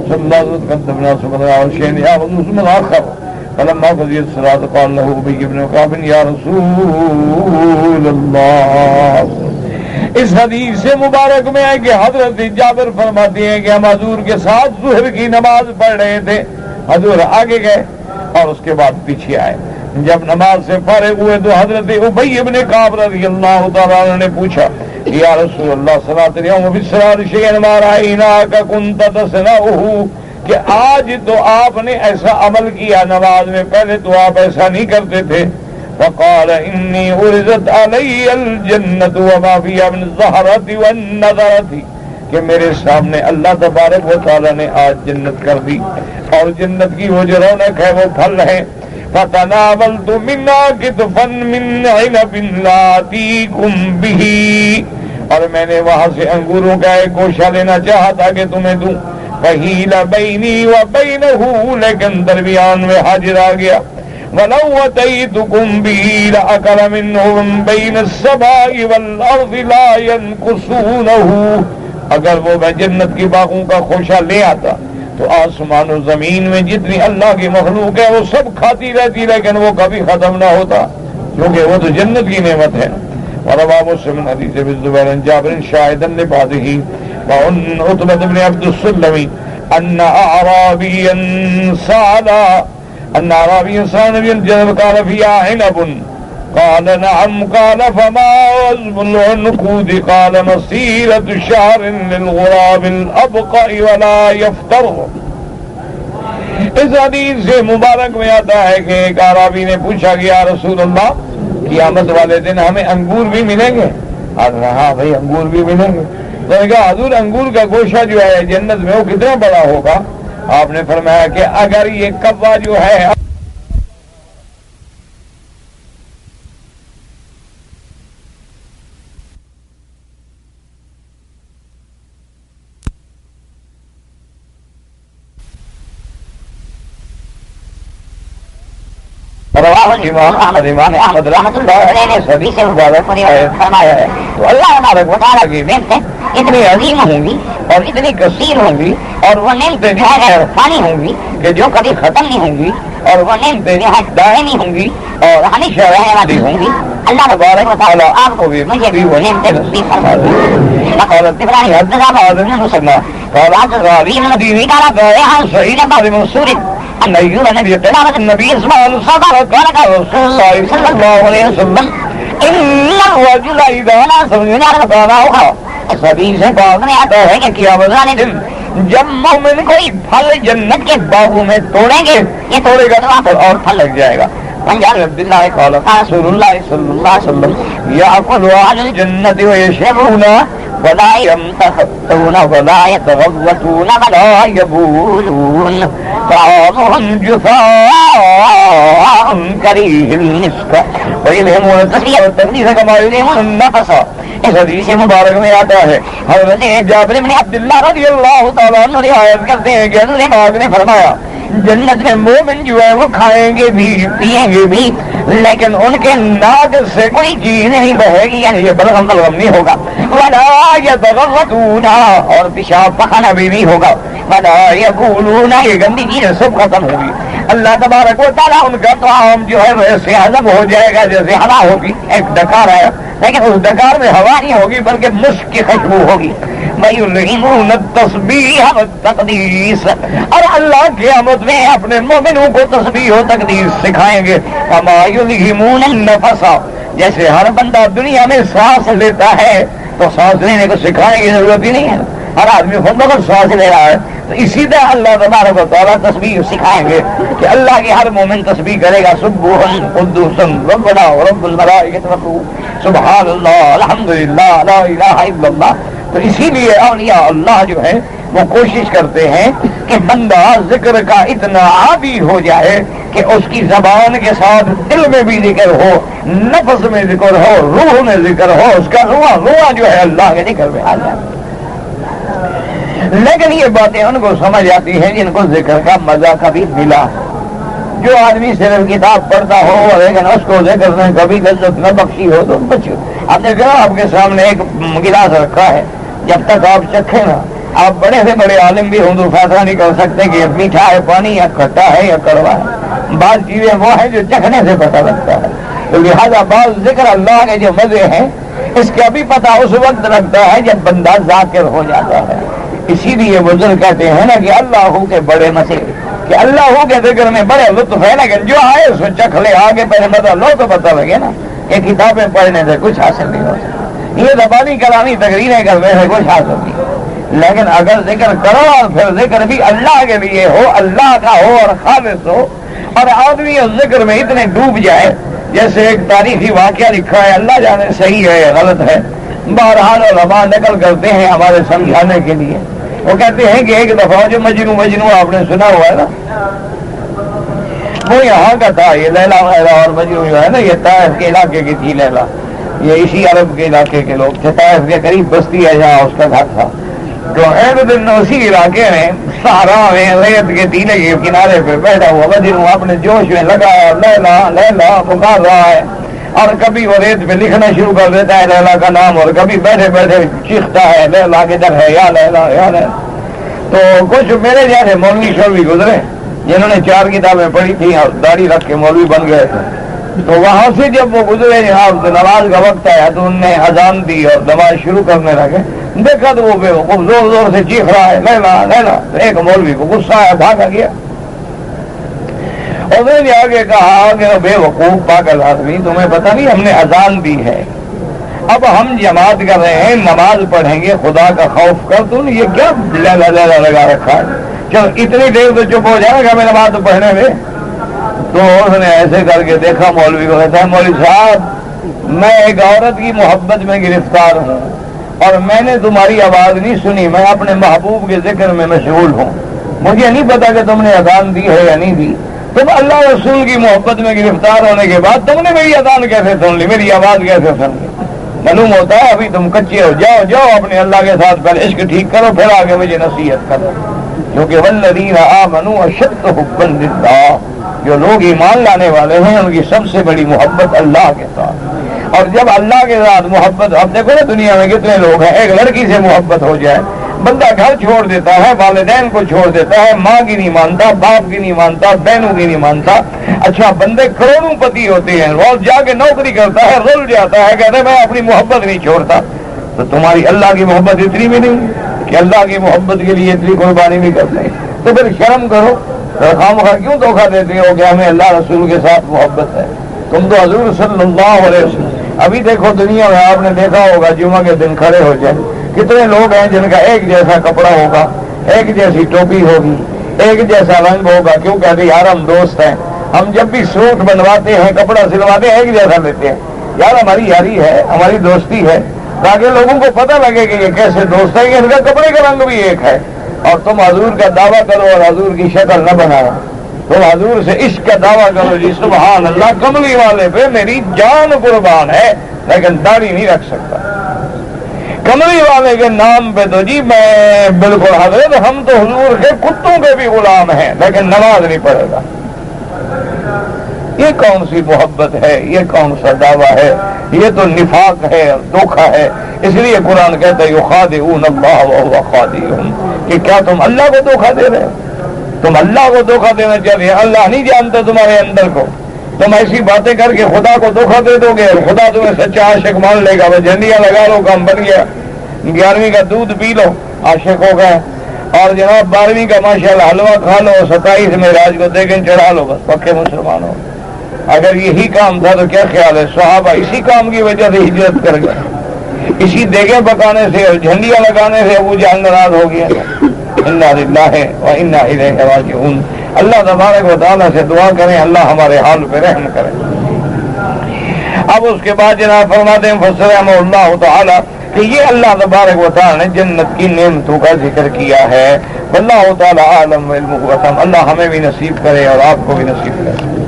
صلی اللہ علیہ وسلم قدمنا سبحانہ وشین یا وضوء آخر فلما قضی الصلاة قال له ابی بن کعب یا رسول اللہ. اس حدیث سے مبارک میں ہے کہ حضرت جابر فرماتے ہیں کہ ہم حضور کے ساتھ ظہر کی نماز پڑھ رہے تھے, حضور آگے گئے اور اس کے بعد پیچھے آئے. جب نماز سے فارغ ہوئے تو حضرت ابی بن کعب رضی اللہ تعالیٰ عنہ نے پوچھا یا رسول اللہ صلاۃ اليوم بالصلاۃ شیئا ما رأیناک کنت تصنعہ کہ آج تو آپ نے ایسا عمل کیا نماز میں، پہلے تو آپ ایسا نہیں کرتے تھے. وقال انی عرضت علی الجنت وما فیہا من الزہرۃ والنضرۃ، کہ میرے سامنے اللہ تبارک و تعالی نے آج جنت کر دی، اور جنت کی وہ جو رونق ہے وہ پھل ہے. فتناولت منا کتفا من عنب لا آتیکم بہ، اور میں نے وہاں سے انگوروں کا ایک گوشہ لینا چاہا تھا کہ تمہیں دوں. فحیل بینی وبینہ، لیکن درمیان میں حاجر آ گیا. ولو اتیتکم بہ لاکل منہ من بین السماء والارض لا ینقصونہ، اگر وہ میں جنت کی باغوں کا خوشہ لے آتا تو آسمان و زمین میں جتنی اللہ کی مخلوق ہے وہ سب کھاتی رہتی، لیکن وہ کبھی ختم نہ ہوتا، کیونکہ وہ تو جنت کی نعمت ہے. وروى مسلم حدیث ابی الزبیر عن جابر شاہدا لبعضه وعن عتبہ بن عبد السلمی ان اعرابیا سأل نبی الجنب قال فيها عنب، قال نعم، قال فما وزن العنقود، قال مسيرة شهر للغراب الأبقع ولا يفتر. اس حدیث سے مبارک میں آتا ہے کہ ایک اعرابی نے پوچھا کہ یا رسول اللہ قیامت والے دن ہمیں انگور بھی ملیں گے؟ ہاں بھائی انگور بھی ملیں گے. تو نے کہا حضور انگور کا گوشہ جو ہے جنت میں وہ کتنا بڑا ہوگا؟ آپ نے فرمایا کہ اگر یہ کوا جو ہے امام احمد رحمۃ اللہ علیہ نے سبھی سے فرمایا ہے تو اللہ تبارک و تعالیٰ کی نعمتیں اتنی عظیم ہوں گی اور اتنی کثیر ہوں گی، اور وہ نعمتیں نہایت فانی ہوں گی کہ جو کبھی ختم نہیں ہوں گی، اور وہ نعمتیں نہایت دائمی ہوں گی اور ہمیشہ رہنے والی ہوں گی. اللہ تبارک و تعالیٰ آپ کو بھی مجھے بھی وہ نعمتیں نصیب فرما دے. قال الطبراني حدثنا بعض بن مسلم قال حدثنا ابي بن ابي قال عن سعيد بن منصور ان ايوب النبي قال النبي صلى الله عليه وسلم قال رسول الله صلى الله عليه وسلم ان الرجل اذا ناس ينعرف طعامه. اس حدیث سے بعض میں آتا ہے کہ قیامت والے دن جب مومن کوئی پھل جنت کے باغوں میں توڑیں گے، یہ توڑے گا تو وہاں پر اور پھل لگ جائے گا. فجعل عبد الله قال رسول الله صلى الله عليه وسلم يأكل أهل الجنة ويشربون ولا يمتحطون ولا يتغوطون ولا يبولون طعامهم جفاء كريه المسك ويلهمون التسبيح والتقديس كما يلهمون النفس. اس حدیث مبارک میں آتا ہے حضرت جابر بن عبداللہ رضی اللہ تعالیٰ عنہ روایت کرتے ہیں کہ حضرت پاک نے فرمایا جنت میں مومن جو ہے وہ کھائیں گے بھی پیئیں گے بھی، لیکن ان کے ناک سے کوئی چیز نہیں بہے گی، یعنی یہ بلغم نہیں ہوگا. ولا يتغوطون، اور پیشاب پخانا بھی نہیں ہوگا. ولا يقولون، یہ گندی چیزیں سب ختم ہوگی. اللہ تبارک و تعالیٰ ان کا طعام جو ہے ویسے ہضم ہو جائے گا جیسے ہوا ہوگی. ایک ڈکار ہے لیکن اس ڈکار میں ہوا نہیں ہوگی بلکہ مشک کی خوشبو ہوگی. وَيُلْهِمُونَ التَّسْبِيحَ وَالتَّقْدِيسَ، اور اللہ قیامت میں اپنے مومنوں کو تسبیح و تقدیس سکھائیں گے. وَمَا يُلْهِمُونَ النَّفَسَ، جیسے ہر بندہ دنیا میں سانس لیتا ہے تو سانس لینے کو سکھانے کی ضرورت ہی نہیں ہے، ہر آدمی خود بخود سانس لے رہا ہے. تو اسی طرح اللہ تبارک و تعالیٰ تسبیح سکھائیں گے کہ اللہ کی ہر مومن تسبیح کرے گا. سبحان قدوس ربنا ورب الملائکۃ والروح، سبحان اللہ، الحمدللہ، لا الہ الا اللہ. تو اسی لیے اولیاء اللہ جو ہے وہ کوشش کرتے ہیں کہ بندہ ذکر کا اتنا عادی ہو جائے کہ اس کی زبان کے ساتھ دل میں بھی ذکر ہو، نفس میں ذکر ہو، روح میں ذکر ہو، اس کا روح جو ہے اللہ کے ذکر میں آ جائے. لیکن یہ باتیں ان کو سمجھ آتی ہیں جن کو ذکر کا مزہ کبھی ملا. جو آدمی صرف کتاب پڑھتا ہو لیکن اس کو ذکر نے کبھی لذت نہ بخشی ہو تو بچو. آپ نے کہا آپ کے سامنے ایک گلاس رکھا ہے، جب تک آپ چکھیں نا، آپ بڑے سے بڑے عالم بھی ہوں تو فیصلہ نہیں کر سکتے کہ یہ میٹھا ہے پانی یا کھٹا ہے یا کڑوا ہے. بعض چیزیں وہ ہیں جو چکھنے سے پتہ لگتا ہے. تو لہٰذا بعض ذکر اللہ کے جو مزے ہیں اس کا بھی پتہ اس وقت لگتا ہے جب بندہ ذاکر ہو جاتا ہے. اسی لیے بزرگ کہتے ہیں نا کہ اللہ کے بڑے مزے، کہ اللہ کے ذکر میں بڑے لطف ہے، لیکن جو آئے اس میں چکھ لے، آگے پہلے مزہ لو تو پتہ لگے نا کہ کتابیں پڑھنے سے کچھ حاصل نہیں ہو سکتا، یہ زبانی کلامی تقریریں کرنے سے کچھ حاصل نہیں. لیکن اگر ذکر کرو اور پھر ذکر بھی اللہ کے لیے ہو، اللہ کا ہو اور خالص ہو، اور آدمی اس ذکر میں اتنے ڈوب جائے، جیسے ایک تاریخی واقعہ لکھا ہے، اللہ جانے صحیح ہے یا غلط ہے، بہرحال علماء نقل کرتے ہیں ہمارے سمجھانے کے لیے۔ وہ کہتے ہیں کہ ایک دفعہ جو مجنو آپ نے سنا ہوا ہے نا، وہ یہاں کا تھا، یہ لیلا اور مجنو جو ہے نا، یہ طائف کے علاقے کی تھی لیلا، یہ اسی عرب کے علاقے کے لوگ تھے، طائف کے قریب بستی ہے جہاں اس کا گھر تھا۔ تو ایک دن اسی علاقے میں صحرا میں ریت کے ٹیلے کے کنارے پہ بیٹھا ہوا مجنو اپنے جوش میں لگا لیلا لیلا پکار رہا ہے، اور کبھی وہ ریت پہ لکھنا شروع کر دیتا ہے لیلا کا نام، اور کبھی بیٹھے بیٹھے چیختا ہے لیلا کدھر ہے یا لیلا یا لیلا۔ تو کچھ میرے جیسے مولوی شولوی گزرے جنہوں نے 4 کتابیں پڑھی تھیں اور داڑھی رکھ کے مولوی بن گئے تھے، تو وہاں سے جب وہ گزرے جناب نماز کا وقت آیا تو انہوں نے اذان دی اور نماز شروع کرنے لگے، دیکھا تو وہ بے وقوف زور زور سے چیخ رہا ہے لیلا لیلا۔ ایک مولوی کو غصہ آیا، بھاگا گیا، اور میں نے آگے کہا کہ بے وقوف پاگل آدمی، تمہیں پتہ نہیں ہم نے اذان دی ہے، اب ہم جماعت کر رہے ہیں، نماز پڑھیں گے، خدا کا خوف کر، تو یہ کیا لیلا لیلا لگا رکھا ہے، چل اتنی دیر تو چپ ہو جائے گا ہمیں نماز تو پڑھنے میں۔ تو اس نے ایسے کر کے دیکھا مولوی کو، کہتا ہے مولوی صاحب میں ایک عورت کی محبت میں گرفتار ہوں اور میں نے تمہاری آواز نہیں سنی، میں اپنے محبوب کے ذکر میں مشغول ہوں، مجھے نہیں پتا کہ تم نے اذان دی ہے یا نہیں دی، تم اللہ رسول کی محبت میں گرفتار ہونے کے بعد تم نے میری اذان کیسے سن لی، میری آواز کیسے سن لی؟ معلوم ہوتا ہے ابھی تم کچے ہو، جاؤ جاؤ اپنے اللہ کے ساتھ پہلے عشق ٹھیک کرو، پھر آگے مجھے نصیحت کرو، کیونکہ والذین آمنوا اشد حبا للہ، جو لوگ ایمان لانے والے ہیں ان کی سب سے بڑی محبت اللہ کے ساتھ، اور جب اللہ کے ساتھ محبت، اب دیکھو نا دنیا میں کتنے لوگ ہیں، ایک لڑکی سے محبت ہو جائے بندہ گھر چھوڑ دیتا ہے، والدین کو چھوڑ دیتا ہے، ماں کی نہیں مانتا، باپ کی نہیں مانتا، بہنوں کی نہیں مانتا۔ اچھا بندے کروڑوں پتی ہوتے ہیں، روز جا کے نوکری کرتا ہے، رل جاتا ہے، کہتے ہیں میں اپنی محبت نہیں چھوڑتا، تو تمہاری اللہ کی محبت اتنی بھی نہیں کہ اللہ کی محبت کے لیے اتنی قربانی بھی کرتے ہیں، تو پھر شرم کرو، خامخواہ کیوں دھوکہ دیتے ہو کہ ہمیں اللہ رسول کے ساتھ محبت ہے؟ تم تو حضور صلی اللہ علیہ وسلم، ابھی دیکھو دنیا میں آپ نے دیکھا ہوگا جمعہ کے دن کھڑے ہو جائیں، کتنے لوگ ہیں جن کا ایک جیسا کپڑا ہوگا، ایک جیسی ٹوپی ہوگی، ایک جیسا رنگ ہوگا، کیوں کہتے یار ہم دوست ہیں، ہم جب بھی سوٹ بنواتے ہیں، کپڑا سلواتے ہیں، ایک جیسا لیتے ہیں، یار ہماری یاری ہے، ہماری دوستی ہے، تاکہ لوگوں کو پتہ لگے کہ یہ کیسے دوست ہے، ان کا کپڑے کا رنگ بھی ایک ہے، اور تم حضور کا دعویٰ کرو اور حضور کی شکل نہ بناؤ، تم حضور سے عشق کا دعویٰ کرو، جی سبحان اللہ کملی والے پہ میری جان قربان ہے، لیکن داڑھی نہیں رکھ سکتا، کملی والے کے نام پہ تو جی میں بالکل حضرت ہم تو حضور کے کتوں کے بھی غلام ہیں، لیکن نماز نہیں پڑھے گا۔ یہ کون سی محبت ہے، یہ کون سا دعویٰ ہے، یہ تو نفاق ہے، دھوکہ ہے۔ اس لیے قرآن کہتا ہے یخادعون اللہ وہو خادعهم، کہ کیا تم اللہ کو دھوکہ دے رہے ہو؟ تم اللہ کو دھوکہ دینا چاہ رہے ہیں، اللہ نہیں جانتا تمہارے اندر کو، تم ایسی باتیں کر کے خدا کو دھوکہ دے دو گے، خدا تمہیں سچا عاشق مان لے گا، وہ جھنڈیاں لگا لو کام بن گیا، 11ویں کا دودھ پی لو عاشق ہو گئے، اور جناب 12ویں کا ماشاءاللہ حلوہ کھا لو، 27 میں راج کو دیکھیں چڑھا لو، بس پکے مسلمان ہو۔ اگر یہی کام تھا تو کیا خیال ہے صحابہ اسی کام کی وجہ سے ہجرت کر گئے، اسی دیگیں پکانے سے اور جھنڈیاں لگانے سے ابو جہل ناراض ہو گیا۔ انا للہ و انا الیہ راجعون۔ اللہ تبارک و تعالیٰ سے دعا کریں اللہ ہمارے حال پہ رحم کرے۔ اب اس کے بعد جناب فرماتے ہیں مفسر رحمہ اللہ تعالیٰ کہ یہ اللہ تبارک و تعالیٰ نے جنت کی نعمتوں کا ذکر کیا ہے۔ واللہ تعالیٰ عالم علم وسم، اللہ ہمیں بھی نصیب کرے اور آپ کو بھی نصیب کرے۔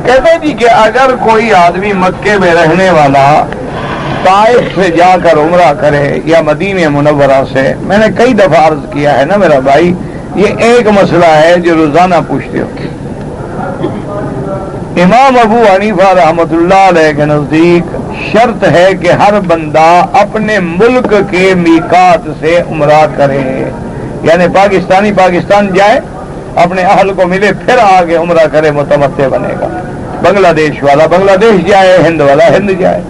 کہتے جی کہ اگر کوئی آدمی مکے میں رہنے والا طائف سے جا کر عمرہ کرے یا مدینہ منورہ سے، میں نے کئی دفعہ عرض کیا ہے نا میرا بھائی، یہ ایک مسئلہ ہے جو روزانہ پوچھتے ہو۔ امام ابو حنیفہ رحمۃ اللہ علیہ کے نزدیک شرط ہے کہ ہر بندہ اپنے ملک کے میقات سے عمرہ کرے، یعنی پاکستانی پاکستان جائے، اپنے اہل کو ملے، پھر آگے عمرہ کرے، متمتع بنے گا۔ بنگلہ دیش والا بنگلہ دیش جائے، ہند والا ہند جائے۔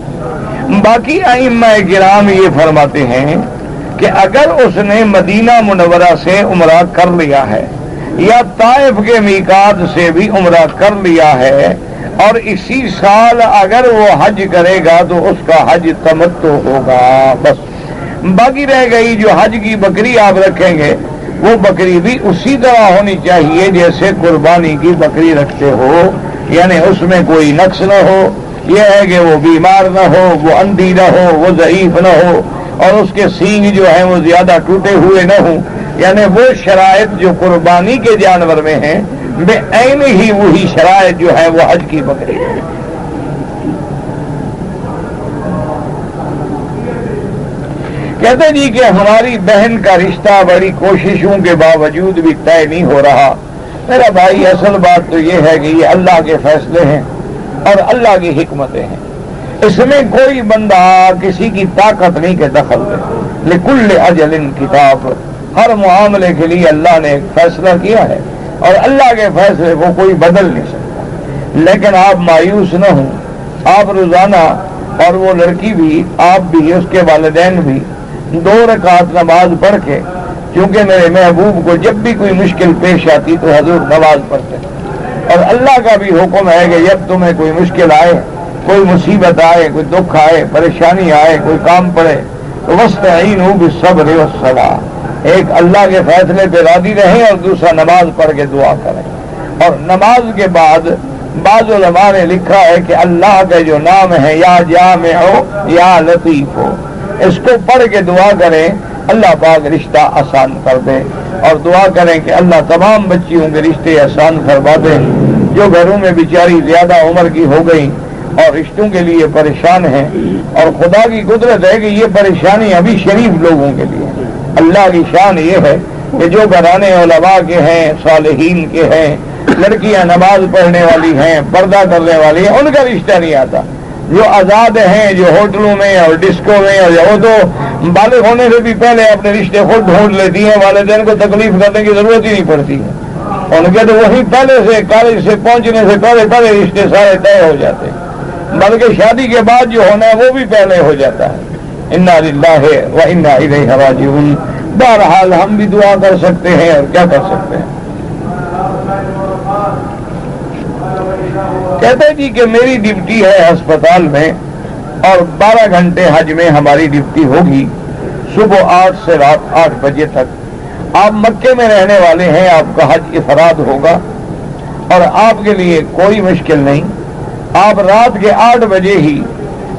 باقی ائمہ کرام یہ فرماتے ہیں کہ اگر اس نے مدینہ منورہ سے عمرہ کر لیا ہے یا طائف کے میقات سے بھی عمرہ کر لیا ہے اور اسی سال اگر وہ حج کرے گا تو اس کا حج تمتع ہوگا بس. باقی رہ گئی جو حج کی بکری آپ رکھیں گے وہ بکری بھی اسی طرح ہونی چاہیے جیسے قربانی کی بکری رکھتے ہو, یعنی اس میں کوئی نقص نہ ہو. یہ ہے کہ وہ بیمار نہ ہو, وہ اندھی نہ ہو, وہ ضعیف نہ ہو اور اس کے سینگ جو ہیں وہ زیادہ ٹوٹے ہوئے نہ ہوں. یعنی وہ شرائط جو قربانی کے جانور میں ہیں بے عین ہی وہی شرائط جو ہے وہ حج کی بکری ہے. کہتے جی کہ ہماری بہن کا رشتہ بڑی کوششوں کے باوجود بھی طے نہیں ہو رہا. میرا بھائی اصل بات تو یہ ہے کہ یہ اللہ کے فیصلے ہیں اور اللہ کی حکمتیں ہیں. اس میں کوئی بندہ کسی کی طاقت نہیں کہ دخل دے. لکل اجل کتاب, ہر معاملے کے لیے اللہ نے ایک فیصلہ کیا ہے اور اللہ کے فیصلے کو کوئی بدل نہیں سکتا. لیکن آپ مایوس نہ ہوں. آپ روزانہ, اور وہ لڑکی بھی, آپ بھی, اس کے والدین بھی 2 رکعت نماز پڑھ کے, کیونکہ میرے محبوب کو جب بھی کوئی مشکل پیش آتی تو حضور نماز پڑھتے ہیں. اور اللہ کا بھی حکم ہے کہ جب تمہیں کوئی مشکل آئے, کوئی مصیبت آئے, کوئی دکھ آئے, پریشانی آئے, کوئی کام پڑے تو واستعینوا بالصبر والصلاۃ, ایک اللہ کے فیصلے پہ راضی رہیں اور دوسرا نماز پڑھ کے دعا کریں. اور نماز کے بعد بعض علماء نے لکھا ہے کہ اللہ کا جو نام ہے یا جامع ہو یا لطیف ہو, اس کو پڑھ کے دعا کریں, اللہ پاک رشتہ آسان کر دے. اور دعا کریں کہ اللہ تمام بچیوں کے رشتے آسان کروا دے جو گھروں میں بیچاری زیادہ عمر کی ہو گئی اور رشتوں کے لیے پریشان ہیں. اور خدا کی قدرت ہے کہ یہ پریشانی ابھی شریف لوگوں کے لیے. اللہ کی شان یہ ہے کہ جو گھرانے علماء کے ہیں, صالحین کے ہیں, لڑکیاں نماز پڑھنے والی ہیں, پردہ کرنے والی ہیں, ان کا رشتہ نہیں آتا. جو آزاد ہیں, جو ہوٹلوں میں اور ڈسکو میں, اور وہ تو بالغ ہونے سے بھی پہلے اپنے رشتے خود ڈھونڈ لیتی ہیں, والدین کو تکلیف کرنے کی ضرورت ہی نہیں پڑتی ہے. ان کے تو وہی پہلے سے کالج سے پہنچنے سے پہلے رشتے سارے طے ہو جاتے ہیں, بلکہ شادی کے بعد جو ہونا ہے وہ بھی پہلے ہو جاتا ہے. انا للہ و انا الیہ راجعون. بہرحال ہم بھی دعا کر سکتے ہیں اور کیا کر سکتے ہیں. کہتے جی کہ میری ڈیوٹی ہے ہسپتال میں اور 12 گھنٹے حج میں ہماری ڈیوٹی ہوگی, صبح 8 سے رات 8 بجے تک. آپ مکے میں رہنے والے ہیں, آپ کا حج افراد ہوگا اور آپ کے لیے کوئی مشکل نہیں. آپ رات کے 8 بجے ہی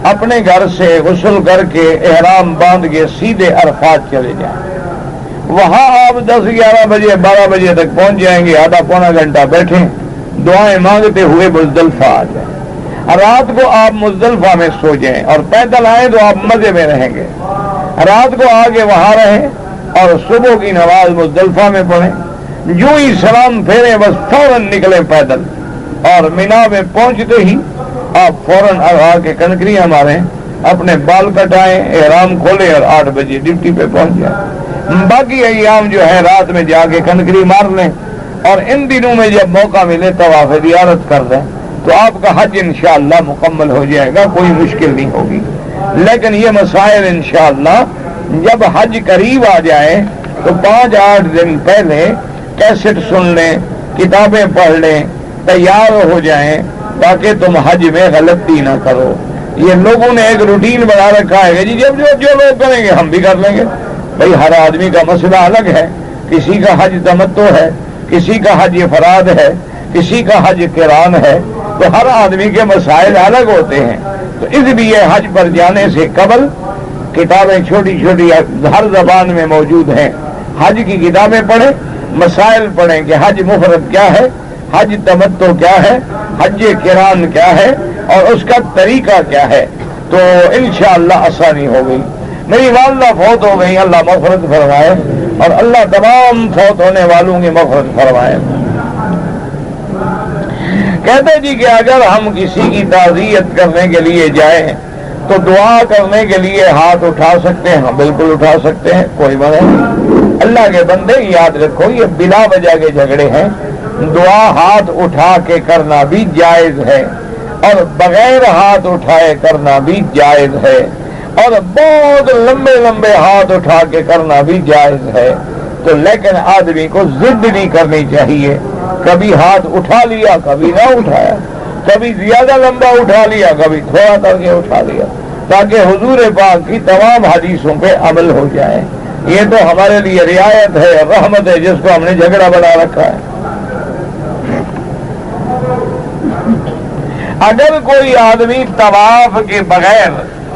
اپنے گھر سے غسل کر کے احرام باندھ کے سیدھے عرفات چلے جائیں. وہاں آپ 10-11 بجے 12 بجے تک پہنچ جائیں گے. آدھا پونا گھنٹہ بیٹھیں, دعائیں مانگتے ہوئے مزدلفہ آ جائیں. رات کو آپ مزدلفہ میں سو جائیں اور پیدل آئیں تو آپ مزے میں رہیں گے. رات کو آگے وہاں رہیں اور صبح کی نماز مزدلفہ میں پڑھیں. جو ہی سلام پھیریں بس فوراً نکلیں پیدل, اور مینا میں پہنچتے ہی آپ فوراً آ کے کنکریاں ماریں, اپنے بال کٹائیں, احرام کھولیں اور 8 بجے ڈیوٹی پہ پہنچ جائیں. باقی ایام جو ہے رات میں جا کے کنکری مار لیں اور ان دنوں میں جب موقع ملے طواف زیارت کر دیں تو آپ کا حج انشاءاللہ مکمل ہو جائے گا, کوئی مشکل نہیں ہوگی. لیکن یہ مسائل انشاءاللہ جب حج قریب آ جائے تو 5-8 دن پہلے کیسٹ سن لیں, کتابیں پڑھ لیں, تیار ہو جائیں تاکہ تم حج میں غلطی نہ کرو. یہ لوگوں نے ایک روٹین بنا رکھا ہے کہ جی جب جو لوگ کریں گے ہم بھی کر لیں گے. بھئی ہر آدمی کا مسئلہ الگ ہے. کسی کا حج تمتع ہے, کسی کا حج افراد ہے, کسی کا حج قران ہے, تو ہر آدمی کے مسائل الگ ہوتے ہیں. تو اس لیے حج پر جانے سے قبل کتابیں چھوٹی چھوٹی ہر زبان میں موجود ہیں. حج کی کتابیں پڑھیں, مسائل پڑھیں کہ حج مفرد کیا ہے, حج تمتع کیا ہے, حج قران کیا ہے اور اس کا طریقہ کیا ہے. تو انشاءاللہ آسانی ہو گئی. میری والدہ فوت ہو گئی, اللہ مغفرت فرمائے, اور اللہ تمام فوت ہونے والوں کی مغفرت فرمائے. کہتے جی کہ اگر ہم کسی کی تعزیت کرنے کے لیے جائیں تو دعا کرنے کے لیے ہاتھ اٹھا سکتے ہیں. ہم بالکل اٹھا سکتے ہیں, کوئی منع نہیں. اللہ کے بندے یاد رکھو یہ بلا وجہ کے جھگڑے ہیں. دعا ہاتھ اٹھا کے کرنا بھی جائز ہے اور بغیر ہاتھ اٹھائے کرنا بھی جائز ہے, اور بہت لمبے لمبے ہاتھ اٹھا کے کرنا بھی جائز ہے. تو لیکن آدمی کو ضد نہیں کرنی چاہیے، کبھی ہاتھ اٹھا لیا کبھی نہ اٹھایا، کبھی زیادہ لمبا اٹھا لیا کبھی تھوڑا کر کے اٹھا لیا، تاکہ حضور پاک کی تمام حدیثوں پہ عمل ہو جائے۔ یہ تو ہمارے لیے رعایت ہے، رحمت ہے، جس کو ہم نے جھگڑا بنا رکھا ہے۔ اگر کوئی آدمی طواف کے بغیر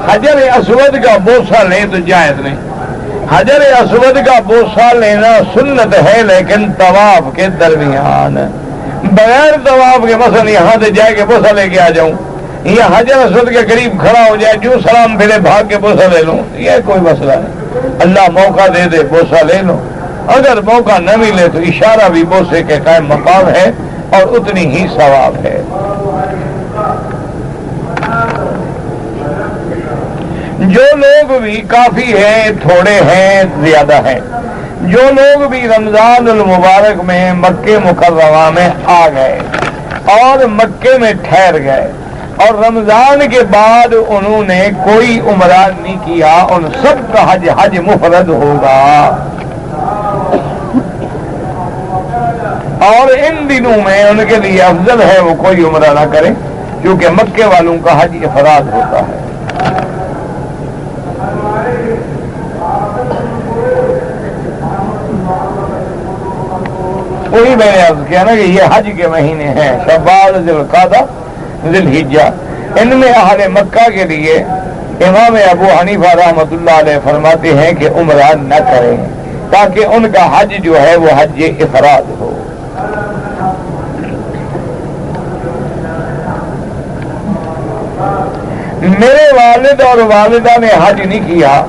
حجر اسود کا بوسہ لے تو جائز نہیں۔ حجر اسود کا بوسہ لینا سنت ہے، لیکن طواف کے درمیان، بغیر طواف کے مثلا یہاں سے جائے کے بوسہ لے کے آ جاؤں، یہ حجر اسود کے قریب کھڑا ہو جائے، جو سلام پھرے بھاگ کے بوسہ لے لوں، یہ کوئی مسئلہ نہیں۔ اللہ موقع دے دے بوسہ لے لو، اگر موقع نہ ملے تو اشارہ بھی بوسے کے قائم مقام ہے اور اتنی ہی ثواب ہے۔ جو لوگ بھی کافی ہیں، تھوڑے ہیں، زیادہ ہیں، جو لوگ بھی رمضان المبارک میں مکہ مکرمہ میں آ گئے اور مکے میں ٹھہر گئے اور رمضان کے بعد انہوں نے کوئی عمرہ نہیں کیا، ان سب کا حج مفرد ہوگا۔ اور ان دنوں میں ان کے لیے افضل ہے وہ کوئی عمرہ نہ کرے، کیونکہ مکے والوں کا حج افراد ہوتا ہے۔ وہی میں نے عرض کیا نا کہ یہ حج کے مہینے ہیں، شوال، ذی القعدہ، ذی الحجہ، ان میں اہل مکہ کے لیے امام ابو حنیفہ رحمۃ اللہ علیہ فرماتے ہیں کہ عمرہ نہ کریں، تاکہ ان کا حج جو ہے وہ حج افراد ہو۔ میرے والد اور والدہ نے حج نہیں کیا،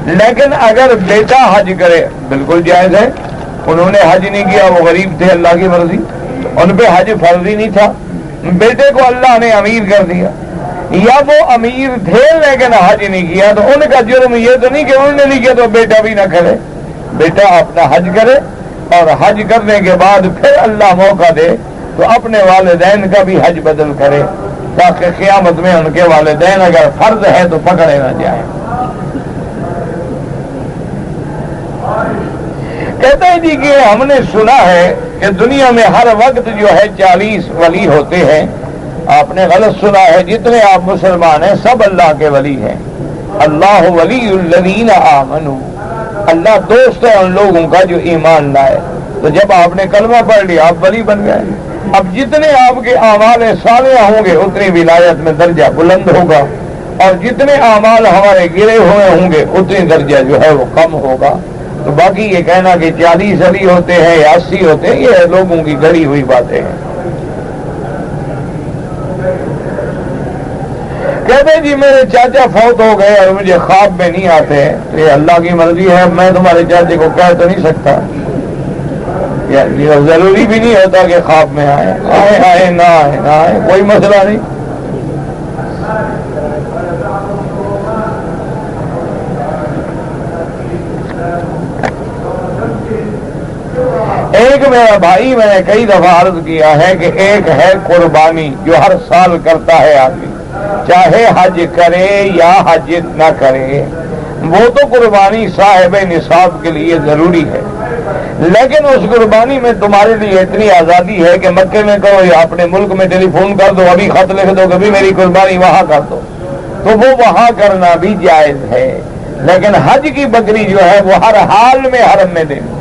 لیکن اگر بیٹا حج کرے بالکل جائز ہے۔ انہوں نے حج نہیں کیا، وہ غریب تھے، اللہ کی مرضی، ان پہ حج فرض ہی نہیں تھا، بیٹے کو اللہ نے امیر کر دیا، یا وہ امیر تھے لیکن حج نہیں کیا، تو ان کا جرم یہ تو نہیں کہ انہوں نے نہیں کیا تو بیٹا بھی نہ کرے۔ بیٹا اپنا حج کرے اور حج کرنے کے بعد پھر اللہ موقع دے تو اپنے والدین کا بھی حج بدل کرے، تاکہ قیامت میں ان کے والدین اگر فرض ہے تو پکڑے نہ جائیں۔ کہتے ہیں جی کہ ہم نے سنا ہے کہ دنیا میں ہر وقت جو ہے 40 ولی ہوتے ہیں۔ آپ نے غلط سنا ہے، جتنے آپ مسلمان ہیں سب اللہ کے ولی ہیں۔ اللہ ولی الذین آمنوا، اللہ دوست ہے ان لوگوں کا جو ایمان لائے۔ تو جب آپ نے کلمہ پڑھ لیا آپ ولی بن گئے۔ اب جتنے آپ کے اعمال صالحہ ہوں گے اتنی ولایت میں درجہ بلند ہوگا، اور جتنے اعمال ہمارے گرے ہوئے ہوں گے اتنی درجہ جو ہے وہ کم ہوگا۔ تو باقی یہ کہنا کہ 40 ولی ہوتے ہیں یا 80 ہوتے ہیں، یہ لوگوں کی گڑی ہوئی باتیں ہیں۔ کہتے ہیں جی میرے چاچا فوت ہو گئے اور مجھے خواب میں نہیں آتے، تو یہ اللہ کی مرضی ہے، میں تمہارے چاچے کو کہہ تو نہیں سکتا، یہ ضروری بھی نہیں ہوتا کہ خواب میں آئے، آئے آئے نہ آئے نہ آئے، کوئی مسئلہ نہیں۔ ایک میرا بھائی، میں نے کئی دفعہ عرض کیا ہے کہ ایک ہے قربانی جو ہر سال کرتا ہے آدمی، چاہے حج کرے یا حج نہ کرے، وہ تو قربانی صاحب نصاب کے لیے ضروری ہے، لیکن اس قربانی میں تمہارے لیے اتنی آزادی ہے کہ مکے میں کہو یا اپنے ملک میں ٹیلی فون کر دو، ابھی خط لکھ دو کہ بھی میری قربانی وہاں کر دو، تو وہ وہاں کرنا بھی جائز ہے، لیکن حج کی بکری جو ہے وہ ہر حال میں حرم میں دینی۔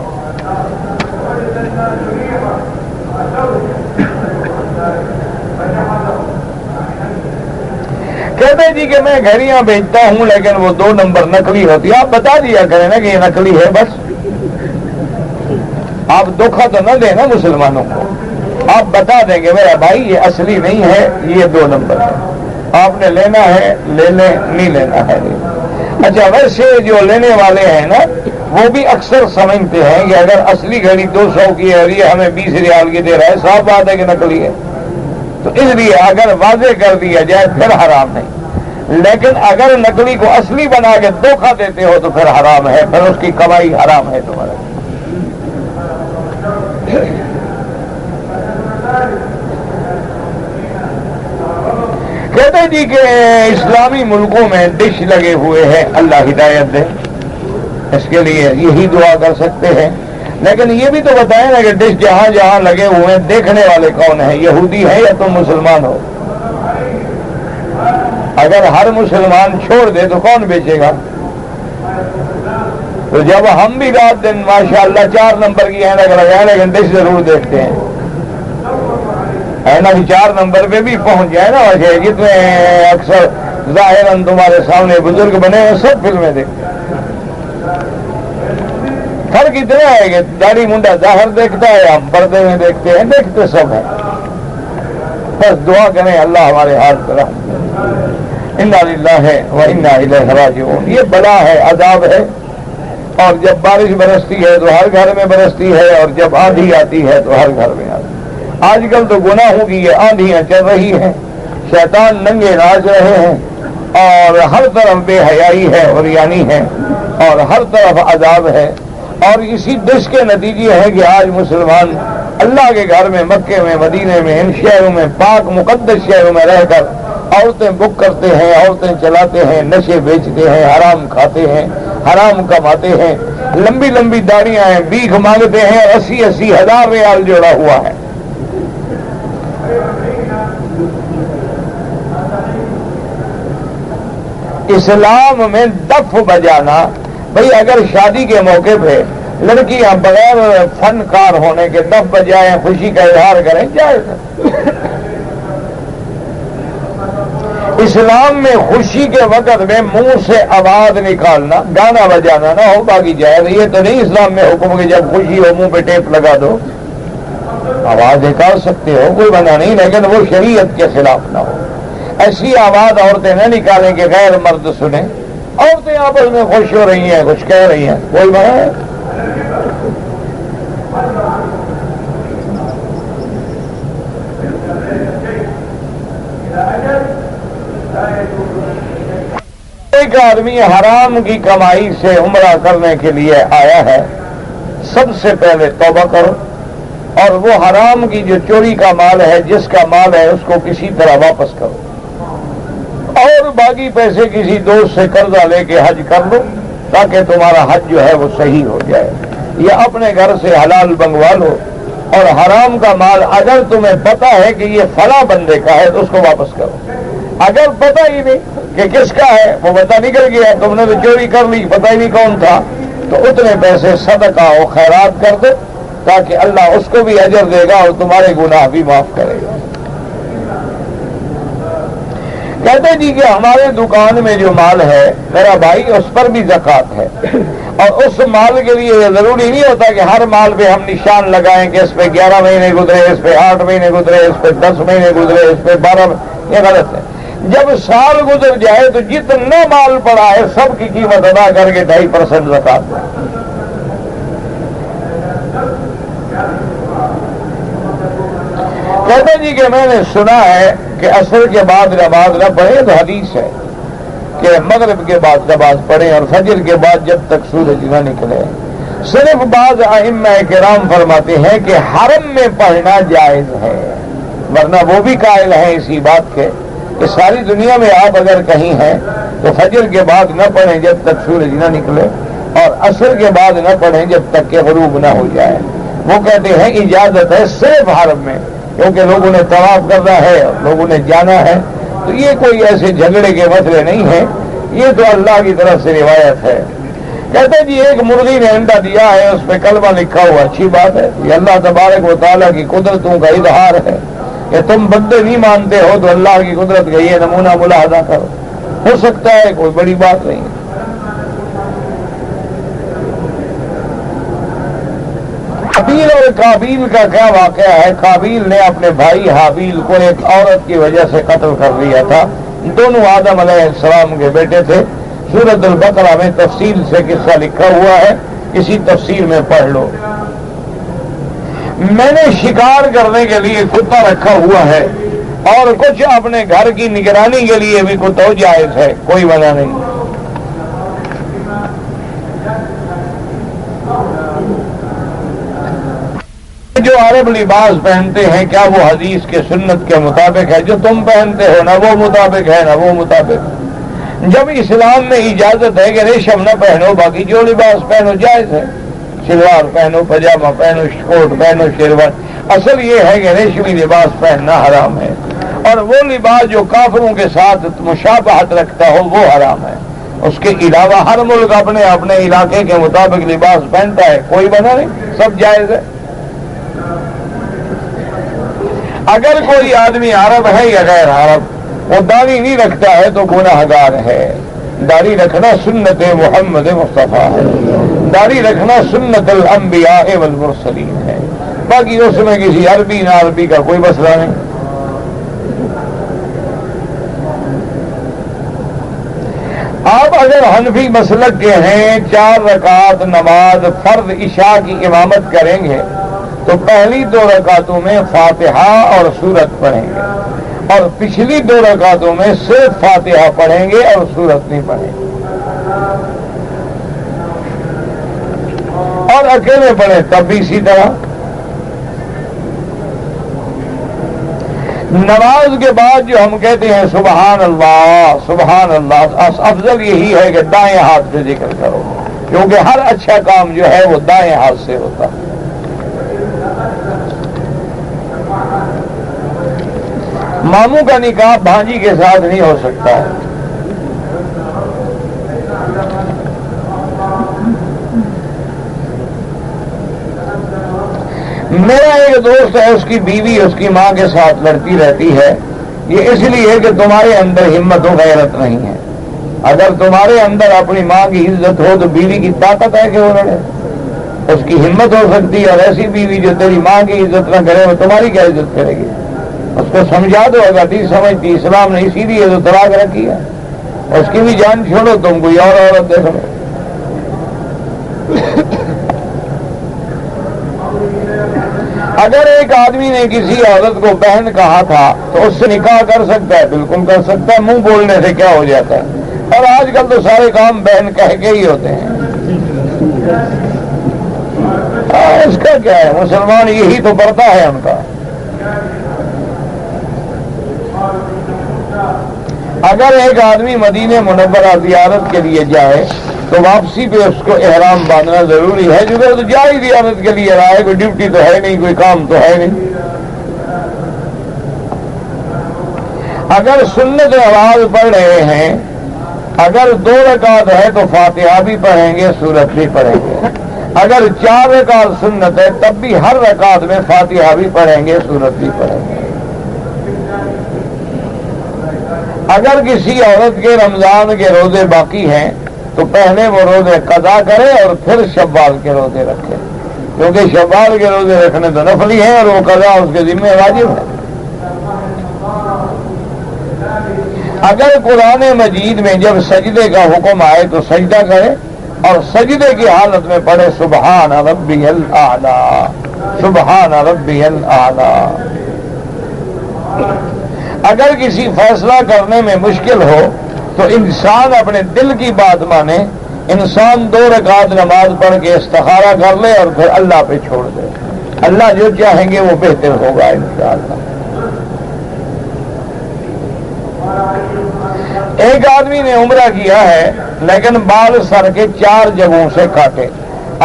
کہتے جی کہ میں گھڑیاں بیچتا ہوں لیکن وہ 2 نمبر نقلی ہوتی ہے، آپ بتا دیا کریں نا کہ یہ نقلی ہے، بس آپ دھوکہ تو نہ دیں نا مسلمانوں کو، آپ بتا دیں گے میرا بھائی یہ اصلی نہیں ہے، یہ 2 نمبر ہے، آپ نے لینا ہے لے لیں، نہیں لینا ہے نہیں۔ اچھا ویسے جو لینے والے ہیں نا وہ بھی اکثر سمجھتے ہیں کہ اگر اصلی گھڑی 200 کی ہے اور یہ ہمیں 20 ریال کی دے رہا ہے، صاف بات ہے کہ نقلی ہے، تو اس لیے اگر واضح کر دیا جائے پھر حرام نہیں، لیکن اگر نقلی کو اصلی بنا کے دھوکہ دیتے ہو تو پھر حرام ہے، پھر اس کی کمائی حرام ہے تمہارا۔ کہتے جی کہ اسلامی ملکوں میں ڈش لگے ہوئے ہیں، اللہ ہدایت دے، اس کے لیے یہی دعا کر سکتے ہیں لیکن یہ بھی تو بتائیں نا کہ ڈش جہاں جہاں لگے ہوئے ہیں دیکھنے والے کون ہیں؟ یہودی ہے یا تم مسلمان ہو؟ اگر ہر مسلمان چھوڑ دے تو کون بیچے گا؟ تو جب ہم بھی رات دن ماشاءاللہ 4 نمبر کی اینک لگائیں لیکن ڈش ضرور دیکھتے ہیں، اینک 4 نمبر پہ بھی پہنچ جائے نا، ویسے جتنے اکثر ظاہراً تمہارے سامنے بزرگ بنے ہیں سب فلمیں دیکھتے ہیں۔ فرق اتنا ہے کہ داڑھی منڈا ظاہر دیکھتا ہے، ہم پردے میں دیکھتے ہیں، دیکھتے سب ہیں۔ بس دعا کریں اللہ ہمارے ہاتھ پر انا للہ و انا الیہ راجعون۔ یہ بلا ہے، عذاب ہے، اور جب بارش برستی ہے تو ہر گھر میں برستی ہے، اور جب آندھی آتی ہے تو ہر گھر میں آتی ہے۔ آج کل تو گناہوں کی یہ آندھیاں چل رہی ہیں، شیطان ننگے ناچ رہے ہیں، اور ہر طرف بے حیائی ہے اور یعنی ہے، اور ہر طرف عذاب ہے۔ اور اسی ڈش کے نتیجے ہے کہ آج مسلمان اللہ کے گھر میں، مکے میں، مدینے میں، ان شہروں میں، پاک مقدس شہروں میں رہ کر عورتیں بک کرتے ہیں، عورتیں چلاتے ہیں، نشے بیچتے ہیں، حرام کھاتے ہیں، حرام کماتے ہیں، لمبی لمبی داڑیاں ہیں، بھیک مانگتے ہیں، 80-80 ہزار ریال جوڑا ہوا ہے۔ اسلام میں دف بجانا، بھئی اگر شادی کے موقع پہ لڑکیاں بغیر فنکار ہونے کے دف بجائیں، خوشی کا اظہار کریں، جائز ہے۔ اسلام میں خوشی کے وقت میں منہ سے آواز نکالنا، گانا بجانا نہ ہو، باقی جائز۔ یہ تو نہیں اسلام میں حکم کہ جب خوشی ہو منہ پہ ٹیپ لگا دو، آواز نکال سکتے ہو، کوئی منع نہیں، لیکن وہ شریعت کے خلاف نہ ہو۔ ایسی آواز عورتیں نہ نکالیں کہ غیر مرد سنیں۔ عورتیں آپس میں خوش ہو رہی ہیں، کچھ کہہ رہی ہیں، کوئی منع ہے؟ ایک آدمی حرام کی کمائی سے عمرہ کرنے کے لیے آیا ہے، سب سے پہلے توبہ کرو، اور وہ حرام کی جو چوری کا مال ہے، جس کا مال ہے، اس کو کسی طرح واپس کرو، اور باقی پیسے کسی دوست سے قرضہ لے کے حج کر لو تاکہ تمہارا حج جو ہے وہ صحیح ہو جائے، یا اپنے گھر سے حلال منگوا لو، اور حرام کا مال اگر تمہیں پتا ہے کہ یہ فلاں بندے کا ہے تو اس کو واپس کرو۔ اگر پتہ ہی نہیں کہ کس کا ہے، وہ پتہ نکل گیا، تم نے تو چوری کر لی، پتہ ہی نہیں کون تھا، تو اتنے پیسے صدقہ و خیرات کر دو تاکہ اللہ اس کو بھی اجر دے گا اور تمہارے گناہ بھی معاف کرے گا۔ کہتے جی کہ ہمارے دکان میں جو مال ہے میرا بھائی، اس پر بھی زکوٰۃ ہے، اور اس مال کے لیے یہ ضروری نہیں ہوتا کہ ہر مال پہ ہم نشان لگائیں کہ اس پہ 11 مہینے گزرے، اس پہ 8 مہینے گزرے، اس پہ 10 مہینے گزرے، اس پہ 12 مہینے۔ یہ غلط ہے۔ جب سال گزر جائے تو جتنا مال پڑا ہے سب کی قیمت ادا کر کے 2.5% زکوٰۃ دیں۔ کہتے جی کہ میں نے سنا ہے کہ عصر کے بعد نماز نہ پڑھے، تو حدیث ہے کہ مغرب کے بعد نماز پڑھیں اور فجر کے بعد جب تک سورج نہ نکلے۔ صرف بعض ائمہ کرام فرماتے ہیں کہ حرم میں پڑھنا جائز ہے، ورنہ وہ بھی قائل ہیں اسی بات کے کہ ساری دنیا میں آپ اگر کہیں ہیں تو فجر کے بعد نہ پڑھیں جب تک سورج نہ نکلے، اور عصر کے بعد نہ پڑھیں جب تک کہ غروب نہ ہو جائے۔ وہ کہتے ہیں اجازت ہے صرف حرم میں، کیونکہ لوگوں نے طواف کرنا ہے، لوگوں نے جانا ہے، تو یہ کوئی ایسے جھگڑے کے مسئلے نہیں ہیں، یہ تو اللہ کی طرف سے روایت ہے۔ کہتے جی ایک مرغی نے انڈا دیا ہے، اس پہ کلمہ لکھا ہوا، اچھی بات ہے، یہ اللہ تبارک و تعالیٰ کی قدرتوں کا اظہار ہے کہ تم بندے نہیں مانتے ہو تو اللہ کی قدرت کا یہ نمونہ ملاحظہ کرو، ہو سکتا ہے کوئی بڑی بات نہیں۔ حابیل اور قابیل کا کیا واقعہ ہے؟ قابیل نے اپنے بھائی حابیل کو ایک عورت کی وجہ سے قتل کر دیا تھا، دونوں آدم علیہ السلام کے بیٹے تھے۔ سورۃ البقرہ میں تفصیل سے قصہ لکھا ہوا ہے، اسی تفصیل میں پڑھ لو۔ میں نے شکار کرنے کے لیے کتا رکھا ہوا ہے، اور کچھ اپنے گھر کی نگرانی کے لیے بھی کتا جائز ہے، کوئی منع نہیں۔ جو عرب لباس پہنتے ہیں کیا وہ حدیث کے سنت کے مطابق ہے؟ جو تم پہنتے ہو نہ وہ مطابق ہے نہ وہ مطابق۔ جب اسلام میں اجازت ہے کہ ریشم نہ پہنو، باقی جو لباس پہنو جائز ہے، شلوار پہنو، پاجامہ پہنو، کوٹ پہنو، شیروان. اصل یہ ہے کہ ریشمی لباس پہننا حرام ہے، اور وہ لباس جو کافروں کے ساتھ مشابہت رکھتا ہو وہ حرام ہے. اس کے علاوہ ہر ملک اپنے اپنے علاقے کے مطابق لباس پہنتا ہے، کوئی بنا نہیں، سب جائز ہے. اگر کوئی آدمی عرب ہے یا غیر عرب وہ داڑھی نہیں رکھتا ہے تو گناہ گار ہے. داڑھی رکھنا سنت محمد مصطفیٰ ہے، داڑھی رکھنا سنت الانبیاء والمرسلین ہے. باقی اس میں کسی عربی نہ عربی کا کوئی مسئلہ نہیں. آپ اگر حنفی مسلک کے ہیں 4 رکعت نماز فرض عشاء کی امامت کریں گے تو پہلی 2 رکعتوں میں فاتحہ اور سورت پڑھیں گے، اور پچھلی 2 رکعتوں میں صرف فاتحہ پڑھیں گے اور سورت نہیں پڑھیں گے. اور اکیلے پڑھیں تب بھی اسی طرح. نماز کے بعد جو ہم کہتے ہیں سبحان اللہ سبحان اللہ، افضل یہی ہے کہ دائیں ہاتھ سے ذکر کرو، کیونکہ ہر اچھا کام جو ہے وہ دائیں ہاتھ سے ہوتا ہے. ماموں کا نکاح بھانجی کے ساتھ نہیں ہو سکتا ہے. میرا ایک دوست ہے، اس کی بیوی اس کی ماں کے ساتھ لڑتی رہتی ہے. یہ اس لیے کہ تمہارے اندر ہمت و غیرت نہیں ہے. اگر تمہارے اندر اپنی ماں کی عزت ہو تو بیوی کی طاقت ہے کہ وہ لڑے. اس کی ہمت ہو سکتی ہے، اور ایسی بیوی جو تیری ماں کی عزت نہ کرے وہ تمہاری کیا عزت کرے گی. اس کو سمجھا دو، اگر نہیں سمجھتی اسلام نے اسی لیے تو طلاق رکھی ہے. اس کی بھی جان چھوڑو، تم کوئی اور عورت دیکھ لو. اگر ایک آدمی نے کسی عورت کو بہن کہا تھا تو اس سے نکاح کر سکتا ہے، بالکل کر سکتا ہے. منہ بولنے سے کیا ہو جاتا ہے؟ اور آج کل تو سارے کام بہن کہہ کے ہی ہوتے ہیں. اس کا کیا ہے، مسلمان یہی تو پڑتا ہے ان کا. اگر ایک آدمی مدینہ منورہ زیارت کے لیے جائے تو واپسی پہ اس کو احرام باندھنا ضروری ہے، جو تو جائے زیارت کے لیے رہا ہے، کوئی ڈیوٹی تو ہے نہیں، کوئی کام تو ہے نہیں. اگر سنت نماز پڑھ رہے ہیں، اگر 2 رکعت ہے تو فاتحہ بھی پڑھیں گے، سورت بھی پڑھیں گے. اگر 4 رکعت سنت ہے تب بھی ہر رکعت میں فاتحہ بھی پڑھیں گے، سورت بھی پڑھیں گے. اگر کسی عورت کے رمضان کے روزے باقی ہیں تو پہلے وہ روزے قضا کرے اور پھر شوال کے روزے رکھے، کیونکہ شوال کے روزے رکھنے تو نفلی ہیں اور وہ قضا اس کے ذمہ واجب ہے. اگر قرآن مجید میں جب سجدے کا حکم آئے تو سجدہ کرے اور سجدے کی حالت میں پڑھے سبحان ربی الاعلی سبحان ربی الاعلی. اگر کسی فیصلہ کرنے میں مشکل ہو تو انسان اپنے دل کی بات مانے، انسان 2 رکعت نماز پڑھ کے استخارہ کر لے اور پھر اللہ پہ چھوڑ دے. اللہ جو چاہیں گے وہ بہتر ہوگا انشاءاللہ. ایک آدمی نے عمرہ کیا ہے لیکن بال سر کے 4 جگہوں سے کاٹے.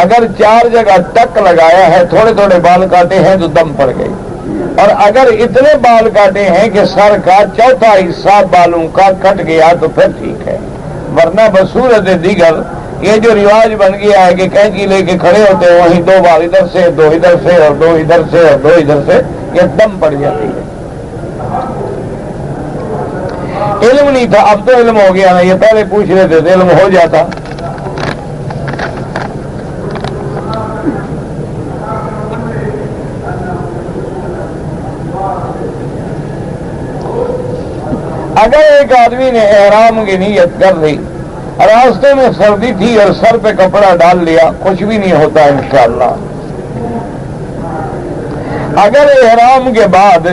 اگر 4 جگہ ٹک لگایا ہے، تھوڑے تھوڑے بال کاٹے ہیں تو دم پڑ گئی. اور اگر اتنے بال کاٹے ہیں کہ سر کا 4تھا حصہ بالوں کا کٹ گیا تو پھر ٹھیک ہے، ورنہ بصورت دیگر یہ جو رواج بن گیا ہے کہ کینچی لے کے کھڑے ہوتے ہیں، وہیں 2 بال ادھر سے، 2 ادھر سے اور 2 ادھر سے اور 2 ادھر سے، یہ دم پڑ جاتی ہے. علم نہیں تھا، اب تو علم ہو گیا نا. یہ پہلے پوچھ رہے تھے تو علم ہو جاتا. اگر ایک آدمی نے احرام کی نیت کر لی، راستے میں سردی تھی اور سر پہ کپڑا ڈال لیا، کچھ بھی نہیں ہوتا انشاءاللہ. اگر احرام کے بعد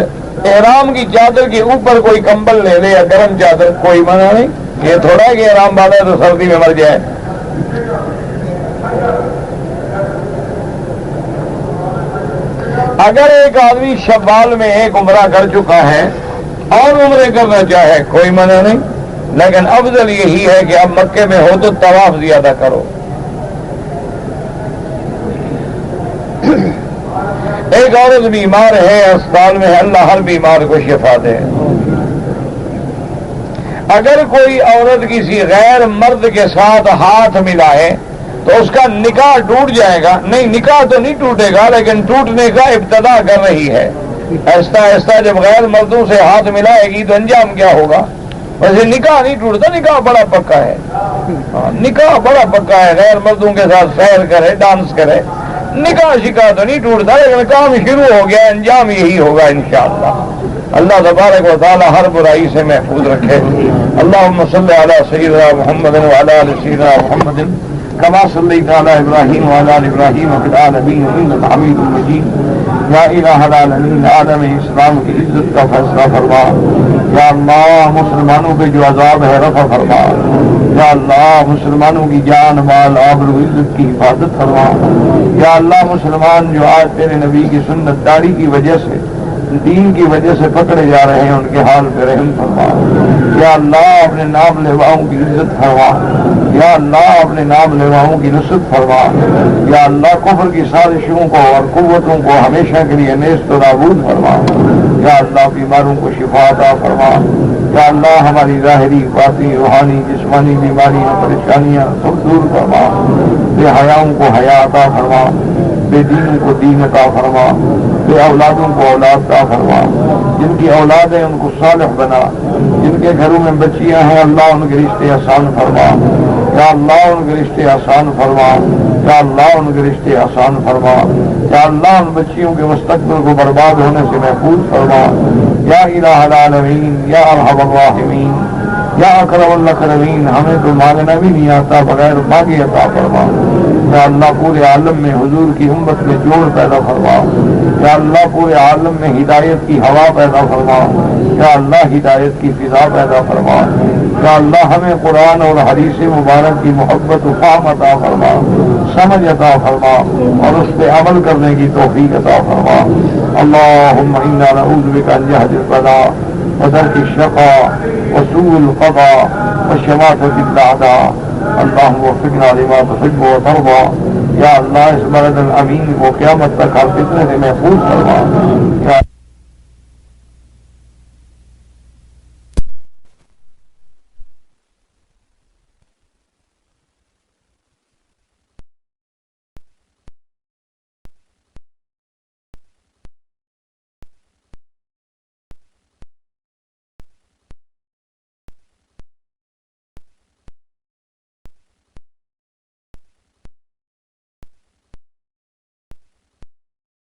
احرام کی چادر کے اوپر کوئی کمبل لے لے یا گرم چادر، کوئی منع نہیں. یہ تھوڑا ہے کہ احرام باندھا ہے تو سردی میں مر جائے. اگر ایک آدمی شوال میں 1 عمرہ کر چکا ہے اور عمرے کرنا چاہے، کوئی منع نہیں، لیکن افضل یہی ہے کہ اب مکے میں ہو تو طواف زیادہ کرو. ایک عورت بیمار ہے، اسپتال میں ہے، اللہ ہر بیمار کو شفا دے۔ اگر کوئی عورت کسی غیر مرد کے ساتھ ہاتھ ملائے تو اس کا نکاح ٹوٹ جائے گا؟ نہیں، نکاح تو نہیں ٹوٹے گا، لیکن ٹوٹنے کا ابتدا کر رہی ہے۔ آہستہ آہستہ جب غیر مردوں سے ہاتھ ملائے گی تو انجام کیا ہوگا؟ ویسے نکاح نہیں ٹوٹتا، نکاح بڑا پکا ہے، نکاح بڑا پکا ہے، غیر مردوں کے ساتھ سیر کرے، ڈانس کرے، نکاح شکا تو نہیں ٹوٹتا، لیکن کام شروع ہو گیا، انجام یہی ہوگا انشاءاللہ۔ اللہ تبارک و تعالی ہر برائی سے محفوظ رکھے۔ اللہم صلی علی سیدنا محمد وعلی آل سیدنا محمد کما صلیت علی ابراہیم وعلی آل ابراہیم فی العالمین انک حمید مجید۔ یا الہ العالمین، عالم اسلام کی عزت کا فیصلہ فرما۔ یا اللہ مسلمانوں پہ جو عذاب ہے رفع فرما۔ یا اللہ مسلمانوں کی جان مال آبرو عزت کی حفاظت فرما۔ یا اللہ مسلمان جو آج تیرے نبی کی سنت داڑھی کی وجہ سے، دین کی وجہ سے پکڑے جا رہے ہیں، ان کے حال پہ رحم فرما۔ یا اللہ اپنے نام لیواؤں کی عزت فرما۔ یا اللہ اپنے نام لیواؤں کی نصرت فرما۔ یا اللہ کفر کی سازشوں کو اور قوتوں کو ہمیشہ کے لیے نیست و نابود فرما۔ یا اللہ بیماروں کو شفا عطا فرما۔ یا اللہ ہماری ظاہری باطنی روحانی جسمانی بیماریاں پریشانیاں سب دور فرما۔ بے حیاؤں کو حیا عطا فرما، بے دینوں کو دین عطا فرما، بے اولادوں کو اولاد عطا فرما۔ جن کی اولاد ہیں ان کو صالح بنا، جن کے گھروں میں بچیاں ہیں اللہ ان کے رشتے آسان فرما۔ یا اللہ ان کے رشتے آسان فرما۔ یا اللہ ان کے رشتے آسان فرما۔ یا اللہ ان بچیوں کے مستقبل کو برباد ہونے سے محفوظ فرما۔ یا الہ العالمین، یا ارحم الراحمین، یا اکرم الاکرمین، ہمیں تو مانگنا بھی نہیں آتا، بغیر مانگے عطا فرما۔ یا اللہ پورے عالم میں حضور کی امت میں جوڑ پیدا فرما۔ یا اللہ پورے عالم میں ہدایت کی ہوا پیدا فرما۔ یا اللہ ہدایت کی فضا پیدا فرما۔ یا اللہ ہمیں قرآن اور حدیث مبارک کی محبت و فہم عطا فرما، سمجھ عطا فرما، اور اس پہ عمل کرنے کی توفیق عطا فرما۔ اللہم انا نعوذ بک ان جہد البلاء ودرک الشقاء وسوء القضاء وشماتة الاعداء۔ اللہم وفقنا لما تحب وترضى۔ یا اللہ اس بلد الامین کو قیامت تک ہر فتنے سے محفوظ فرما۔